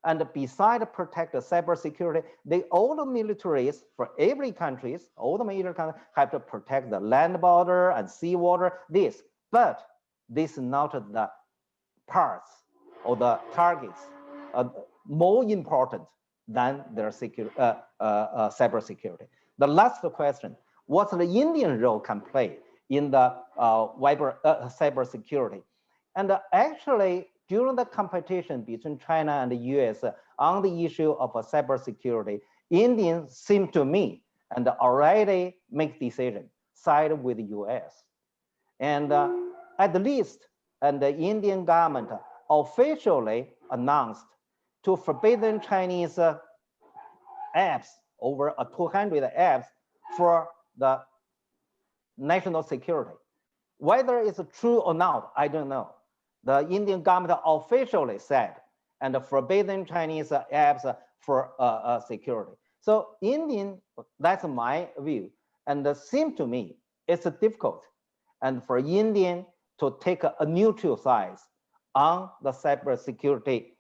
And beside protect cybersecurity, all the militaries for every countries, all the major countries have to protect the land border and sea water, but this is not the parts or the targets more important than their cybersecurity. The last question, what's the Indian role can play in the cybersecurity? And actually, during the competition between China and the US on the issue of cybersecurity, Indians seem to me and already make decision side with the US. And at least, and the Indian government officially announced to forbidden Chinese apps, over 200 apps for the national security. Whether it's true or not, I don't know. The Indian government officially said, and forbidden Chinese apps for security. So Indian, that's my view. And it seems to me, it's difficult. And for Indian to take a neutral side on the cybersecurity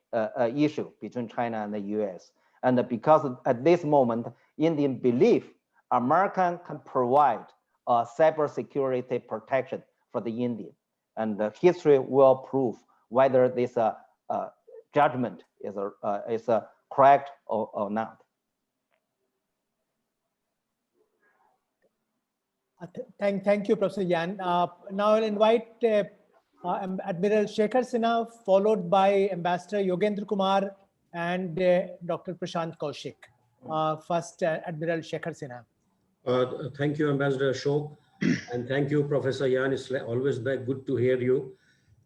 issue between China and the US. And because at this moment, Indian believe American can provide cybersecurity protection for the Indian. And the history will prove whether this judgment is correct or not. Thank you, Professor Yan. Now I'll invite Admiral Shekhar Sinha, followed by Ambassador Yogendra Kumar and Dr. Prashant Kaushik. First, Admiral Shekhar Sinha. Thank you, Ambassador Ashok, and thank you, Professor Yan. It's always good to hear you.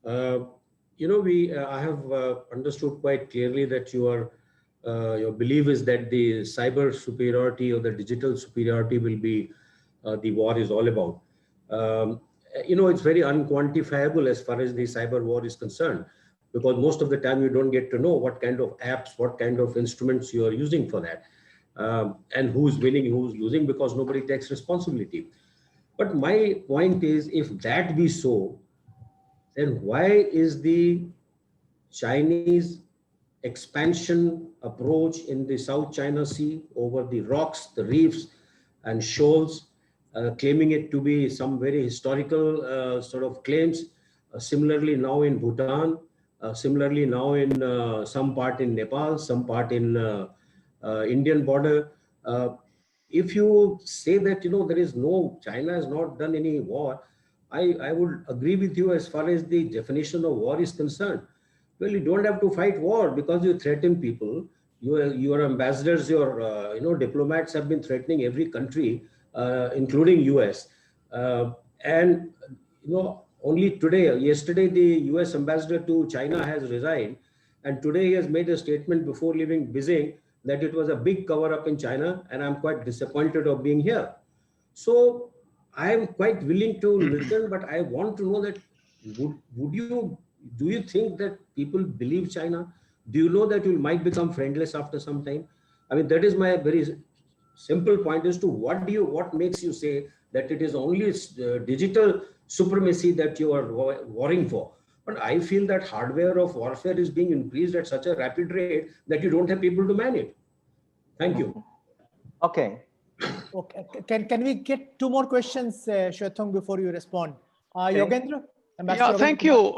You know, I have understood quite clearly that your belief is that the cyber superiority or the digital superiority will be the war is all about. You know, it's very unquantifiable as far as the cyber war is concerned, because most of the time you don't get to know what kind of apps, what kind of instruments you are using for that, and who's winning, who's losing, because nobody takes responsibility. But my point is, if that be so, then why is the Chinese expansion approach in the South China Sea over the rocks, the reefs and shoals, claiming it to be some very historical sort of claims, similarly now in Bhutan, similarly now in some part in Nepal, some part in Indian border. If you say that, you know, there is no, China has not done any war, I would agree with you as far as the definition of war is concerned. Well, you don't have to fight war because you threaten people. Your ambassadors, your diplomats have been threatening every country, including US. And you know, only today, yesterday, the US ambassador to China has resigned, and today he has made a statement before leaving Beijing that it was a big cover-up in China, and I'm quite disappointed of being here. So I am quite willing to listen, but I want to know that do you think that people believe China? Do you know that you might become friendless after some time? I mean, that is my very simple point as to what makes you say that it is only digital supremacy that you are warring for. But I feel that hardware of warfare is being increased at such a rapid rate that you don't have people to man it. Thank you. Okay. Okay. Can we get two more questions, Xuetong, before you respond? Yogendra? Yeah, thank you.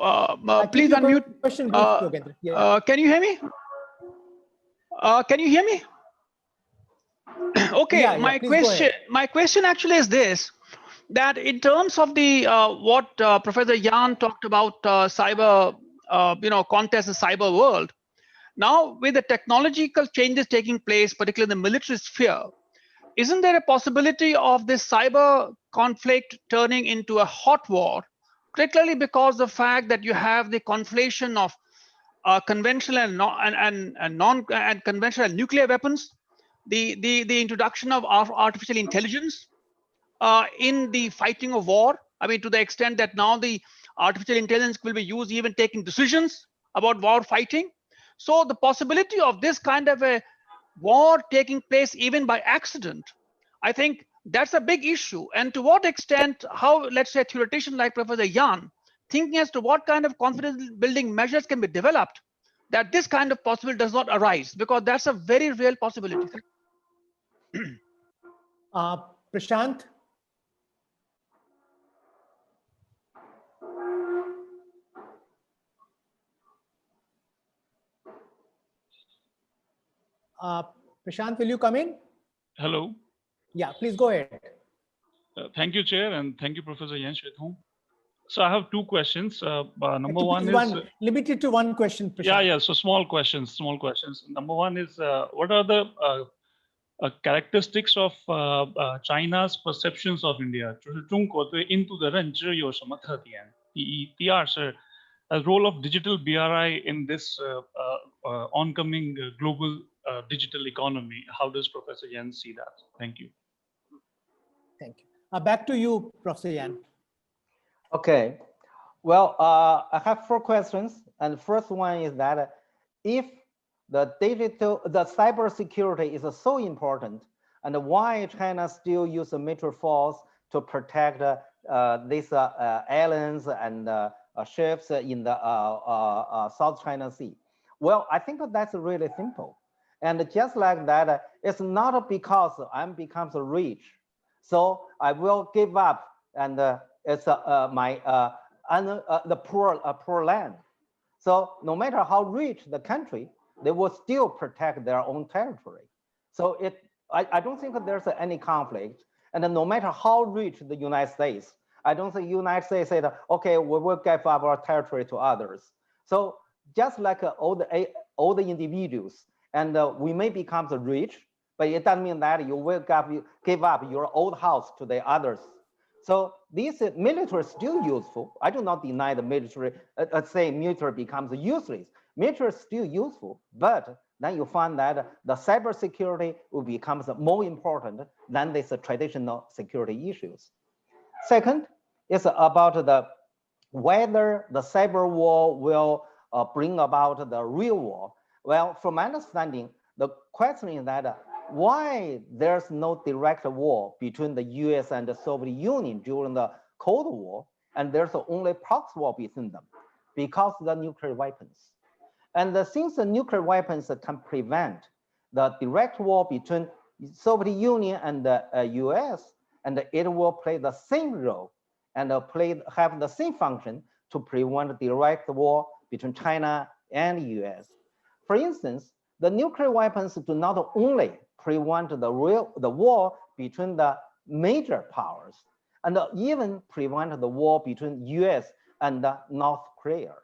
Please unmute. Question, Yogendra. Yeah. Can you hear me? Can you hear me? Okay, Yeah, my question actually is this, that in terms of the what Professor Yan talked about cyber, contest, the cyber world. Now, with the technological changes taking place, particularly in the military sphere, isn't there a possibility of this cyber conflict turning into a hot war, particularly because of the fact that you have the conflation of conventional and non-conventional nuclear weapons, the introduction of artificial intelligence in the fighting of war? I mean, to the extent that now the artificial intelligence will be used even taking decisions about war fighting. So the possibility of this kind of a war taking place even by accident, I think that's a big issue. And to what extent, how, let's say, a theoretician like Professor Yan, thinking as to what kind of confidence building measures can be developed, that this kind of possibility does not arise, because that's a very real possibility. Prashant? Prashant, will you come in? Hello. Yeah, please go ahead. Thank you, Chair, and thank you, Professor Xuetong. So I have two questions. Number one is limited to one question, Prashant. Yeah. So small questions. Number one is what are the characteristics of China's perceptions of India? 就是中国对印度的认知有什么特点？第一，第二是 a role of digital BRI in this oncoming global digital economy. How does Professor Yan see that? Thank you. Thank you. Back to you, Professor Yan. Okay. Well, I have 4 questions, and the first one is that if the cybersecurity is so important, and why China still use a military force to protect these islands and ships in the South China Sea? Well, I think that's really simple. And just like that, it's not because I'm becomes rich, so I will give up and it's the poor land. So no matter how rich the country, they will still protect their own territory. So I don't think that there's any conflict. And no matter how rich the United States, I don't think the United States said, okay, we will give up our territory to others. So just like all the individuals, and we may become rich, but it doesn't mean that you will give up your old house to the others. So this military is still useful. I do not deny the military, say military becomes useless. Military is still useful, but then you find that the cybersecurity will become more important than these traditional security issues. Second is about whether the cyber war will bring about the real war. Well, from my understanding, the question is that why there's no direct war between the US and the Soviet Union during the Cold War, and there's only proxy war between them, because of the nuclear weapons. And since the nuclear weapons can prevent the direct war between Soviet Union and the US, and it will play the same role and have the same function to prevent direct war between China and US. For instance, the nuclear weapons do not only prevent the war between the major powers, and even prevent the war between US and North Korea.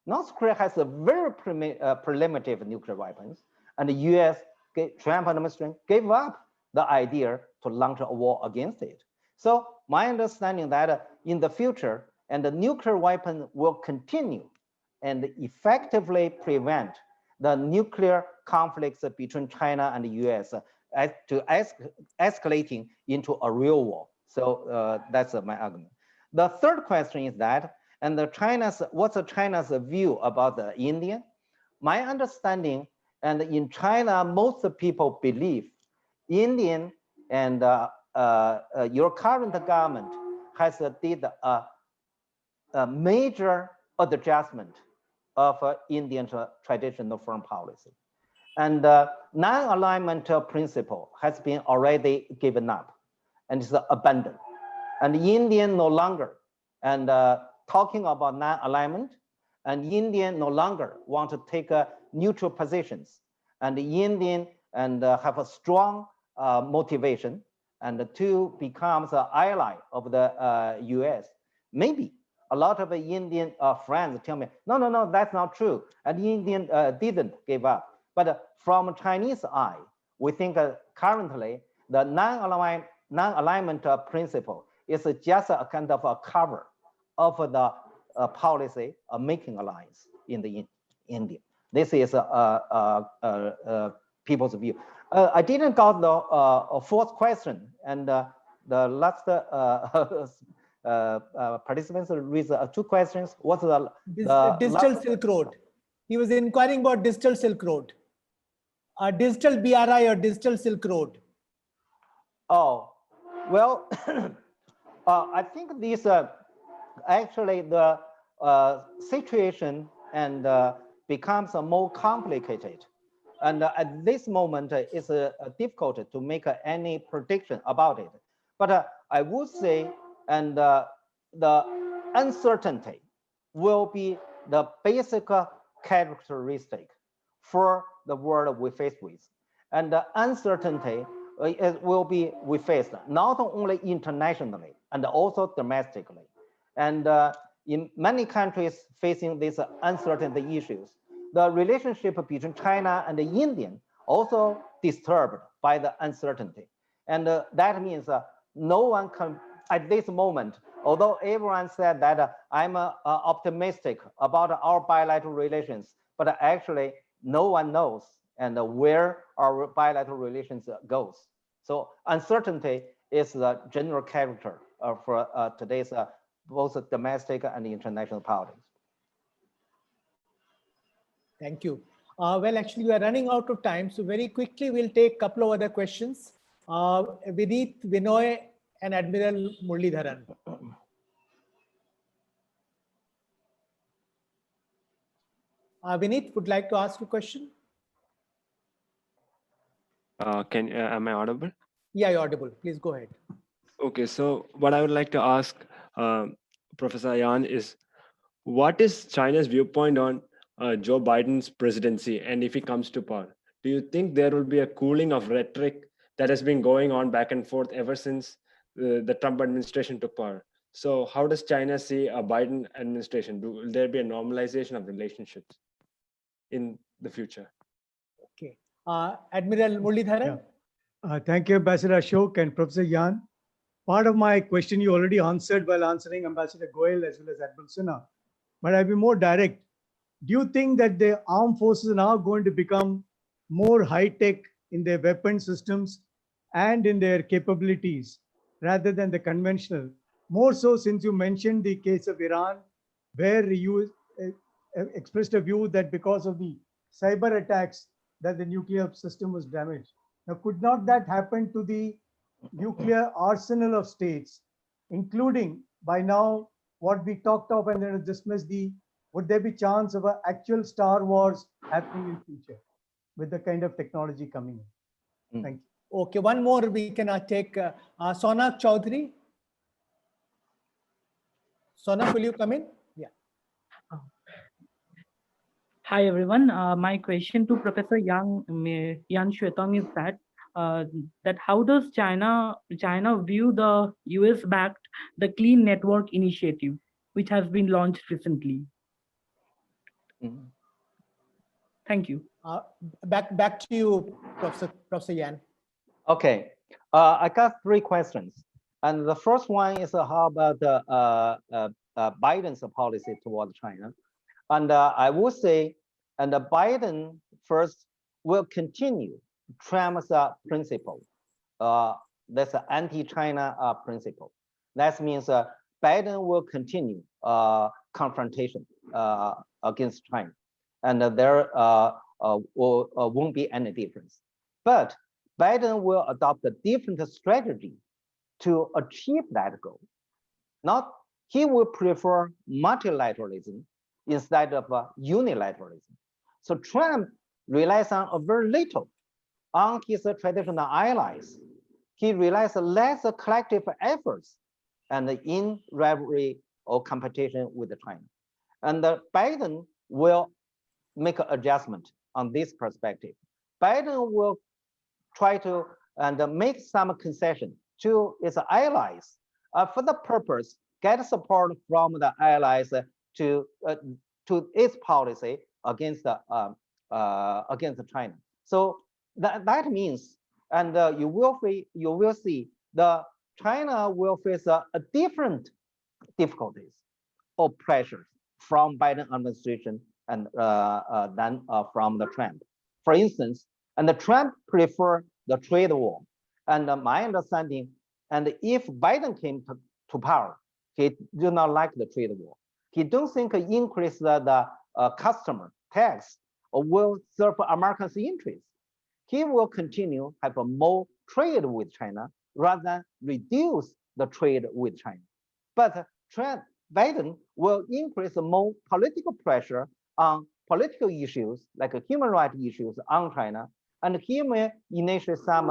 North Korea has a very primitive nuclear weapons, and the US, Trump administration, gave up the idea to launch a war against it. So my understanding that in the future, and the nuclear weapon will continue and effectively prevent the nuclear conflicts between China and the US escalating into a real war. So that's my argument. The third question is that, and what's China's view about the India? My understanding, and in China, most people believe Indian and your current government has did a major adjustment of Indian traditional foreign policy. And non-alignment principle has been already given up and is abandoned. And Indian no longer, and talking about non-alignment, and Indian no longer want to take neutral positions. And the Indian have a strong motivation and to become the ally of the US. Maybe a lot of Indian friends tell me, no, that's not true. And Indian didn't give up. But from Chinese eye, we think currently the non-alignment principle is just a kind of a cover of the policy of making alliance in the India. This is people's view. I didn't got the fourth question, and the last participants raised 2 questions. What's the digital Silk Road? He was inquiring about digital Silk Road, digital BRI or digital Silk Road. Oh, well, I think this actually the situation and becomes more complicated. And at this moment, it's difficult to make any prediction about it. But I would say, and the uncertainty will be the basic characteristic for the world we face with. And the uncertainty will be we face not only internationally and also domestically. And in many countries facing these uncertainty issues, the relationship between China and India also disturbed by the uncertainty. And that means no one can, at this moment, although everyone said that I'm optimistic about our bilateral relations, but actually no one knows and where our bilateral relations goes. So uncertainty is the general character for today's both domestic and international politics. Thank you. Well, actually, we are running out of time. So very quickly, we'll take a couple of other questions. Vineet, Vinoy, and Admiral Muralidharan. Vineet, would like to ask a question? Am I audible? Yeah, you're audible. Please go ahead. Okay, so what I would like to ask Professor Yan is, what is China's viewpoint on Joe Biden's presidency, and if he comes to power? Do you think there will be a cooling of rhetoric that has been going on back and forth ever since the Trump administration took power? So how does China see a Biden administration? Will there be a normalization of relationships in the future? Okay. Admiral Muralidharan? Thank you, Ambassador Ashok and Professor Yan. Part of my question you already answered while answering Ambassador Goel as well as Admiral Sinha. But I'll be more direct. Do you think that the armed forces are now going to become more high-tech in their weapon systems and in their capabilities rather than the conventional? More so since you mentioned the case of Iran, where you expressed a view that because of the cyber attacks that the nuclear system was damaged. Now, could not that happen to the nuclear arsenal of states, including by now what we talked of and then dismissed would there be chance of an actual Star Wars happening in future with the kind of technology coming in? Thank you. Okay, one more we can take. Sonak Chaudhary. Sonak, will you come in? Yeah. Hi, everyone. My question to Professor Yang Xuetong is that how does China view the US-backed the Clean Network Initiative, which has been launched recently? Thank you. Back to you, Professor Yan. Okay, I got three questions. And the first one is how about Biden's policy toward China? And I would say, and Biden first will continue Trump's principle. That's an anti-China principle. That means Biden will continue confrontation against China, and there won't be any difference. But Biden will adopt a different strategy to achieve that goal. He will prefer multilateralism instead of unilateralism. So Trump relies on a very little on his traditional allies. He relies less collective efforts and in rivalry or competition with China. And Biden will make an adjustment on this perspective. Biden will try to make some concession to its allies for the purpose get support from the allies to its policy against China. So that means, and you will see the China will face a different difficulties or pressures from Biden administration and than from the Trump. For instance, and the Trump prefer the trade war. And my understanding, and if Biden came to power, he do not like the trade war. He don't think increase the customer attacks will serve America's interests. He will continue have a more trade with China rather than reduce the trade with China. But Biden will increase more political pressure on political issues like human rights issues on China, and he may initiate some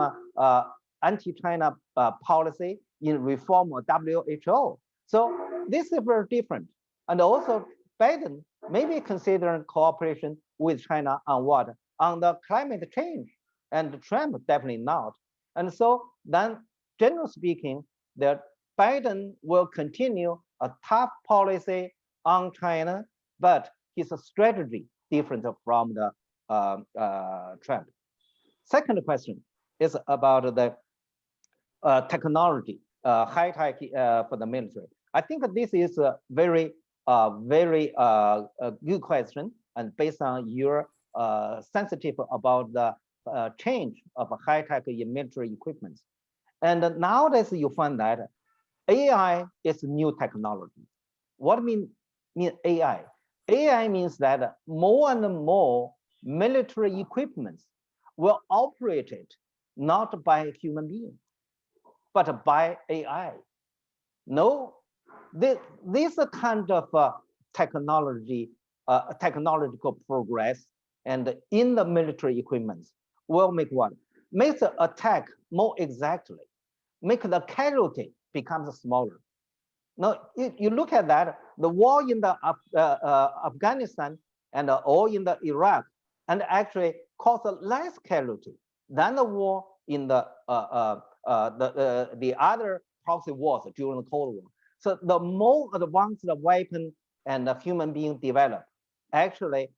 anti-China policy in reform of WHO. So this is very different. And also Biden may be considering cooperation with China on what? On the climate change, and Trump definitely not. And so then, generally speaking, that Biden will continue a tough policy on China, but his strategy different from the Trump. Second question is about the technology, high tech for the military. I think this is a very good question, and based on your sensitive about the change of high tech in military equipment. And nowadays you find that AI is new technology. What mean AI? AI means that more and more military equipment will operate it not by human beings, but by AI. No, this kind of technological progress and in the military equipment will make what? Make the attack more exactly, make the casualty becomes smaller. Now, you look at that, the war in the Afghanistan and or in the Iraq, and actually caused less casualty than the war in the other proxy wars during the Cold War. So the more advanced the weapon and the human being develop, actually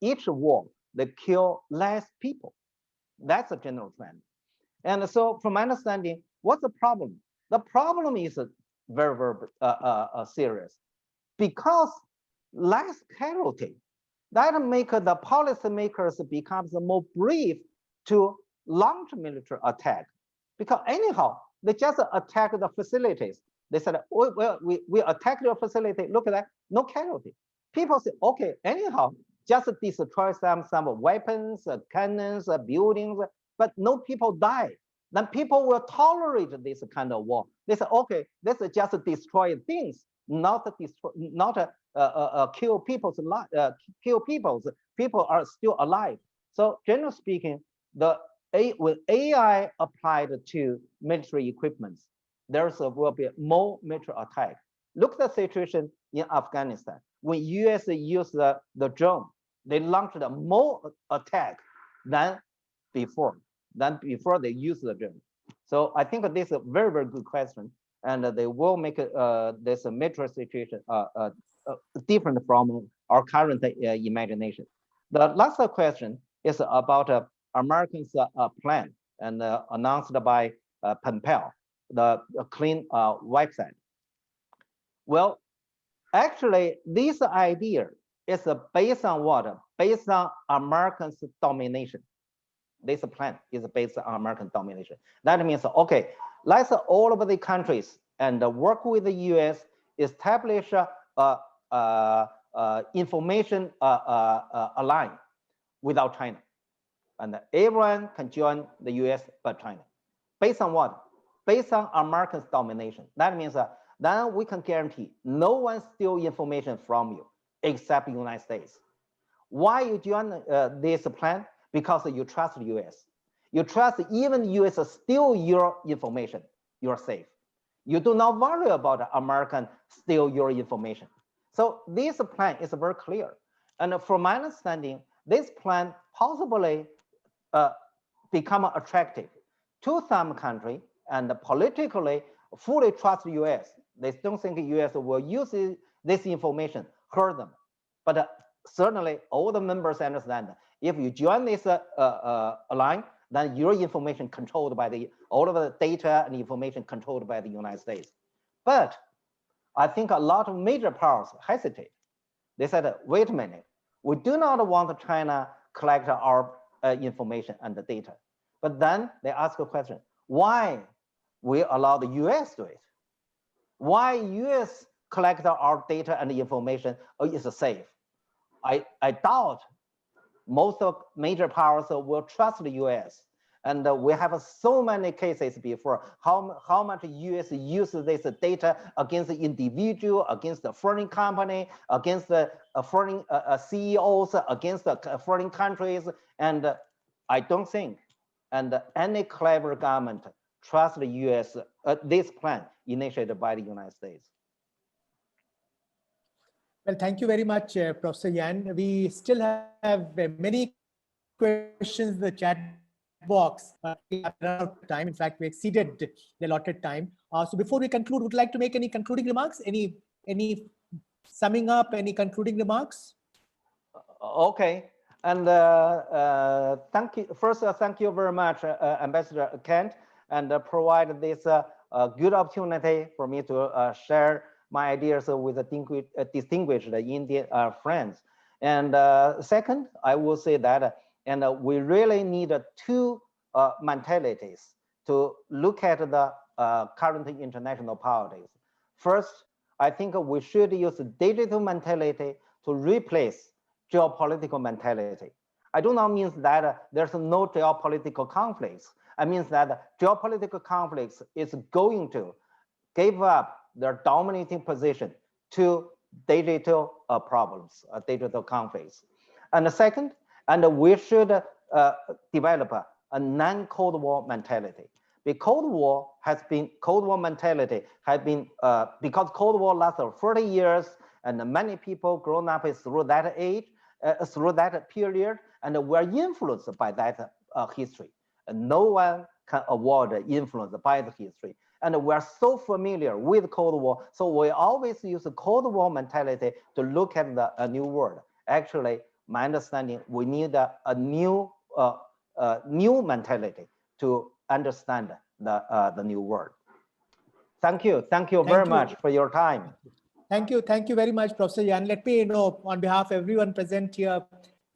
each war they kill less people. That's a general trend. And so from my understanding, what's the problem? The problem is very, very serious, because less casualty, that make the policymakers becomes more brief to launch military attack. Because anyhow, they just attack the facilities. They said, oh, well, we attack your facility, look at that, no casualty. People say, okay, anyhow, just destroy some weapons, cannons, buildings, but no people die. Then people will tolerate this kind of war. They say, okay, let's just destroy things, not kill people's lives. People are still alive. So generally speaking, when AI applied to military equipment, there will be more military attack. Look at the situation in Afghanistan. When US used the drone, they launched more attack than before they used the drone. So I think this is a very, very good question, and they will make this military situation different from our current imagination. The last question is about Americans' plan and announced by Pompeo, the clean website. Well, actually, this idea is based on what? Based on Americans' domination. This plan is based on American domination. That means, okay, let's all over the countries and work with the US, establish information alliance without China. And everyone can join the US but China. Based on what? Based on Americans' domination. That means then we can guarantee no one steals information from you except the United States. Why you join this plan? Because you trust the US. You trust even US steal your information, you're safe. You do not worry about American steal your information. So this plan is very clear. And from my understanding, this plan possibly become attractive to some country and politically fully trust the US. They don't think the US will use this information, hurt them. But certainly all the members understand if you join this alliance, then your information controlled by all of the data and information controlled by the United States. But I think a lot of major powers hesitate. They said, wait a minute, we do not want China collect our information and the data. But then they ask a question, why we allow the US to do it? Why US collect our data and the information is safe? I doubt most of major powers will trust the US. And we have so many cases before how much US uses this data against the individual, against the foreign company, against the foreign CEOs, against the foreign countries. And I don't think, and any clever government trusts the US, this plan initiated by the United States. Well, thank you very much, Professor Yan. We still have many questions in the chat box. We have run out of time. In fact, we exceeded the allotted time. So before we conclude, would you like to make any concluding remarks? Any summing up, any concluding remarks? Okay. And thank you. First, thank you very much, Ambassador Kent, and provide this good opportunity for me to share my ideas with the distinguished Indian friends. And second, I will say that we really need two mentalities to look at the current international politics. First, I think we should use digital mentality to replace geopolitical mentality. I do not mean that there's no geopolitical conflicts. I mean that geopolitical conflicts is going to give up their dominating position to digital problems, digital conflicts. And the second, and we should develop a non-Cold War mentality. The Cold War mentality has been, because Cold War lasted 40 years, and many people grown up through that age, through that period, and were influenced by that history. And no one can avoid influence by the history. And we're so familiar with Cold War, so we always use the Cold War mentality to look at the new world. Actually, my understanding, we need a new mentality to understand the new world. Thank you very much for your time. Thank you very much, Professor Yan. Let me know on behalf of everyone present here,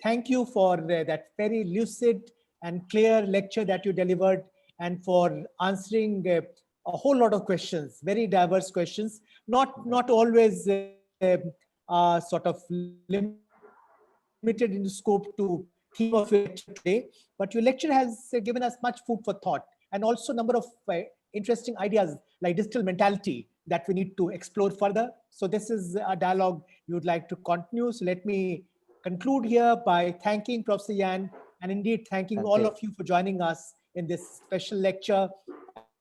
thank you for that very lucid and clear lecture that you delivered, and for answering a whole lot of questions, very diverse questions, not always sort of limited in scope to theme of your lecture today, but your lecture has given us much food for thought, and also a number of interesting ideas like digital mentality that we need to explore further. So this is a dialogue you would like to continue. So let me conclude here by thanking Professor Yan, and indeed thanking all of you for joining us in this special lecture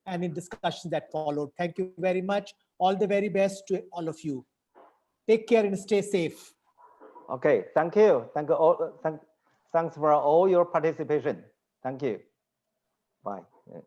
and in discussions that followed. Thank you very much. All the very best to all of you. Take care and stay safe. Okay, thank you. Thanks for all your participation. Thank you. Bye.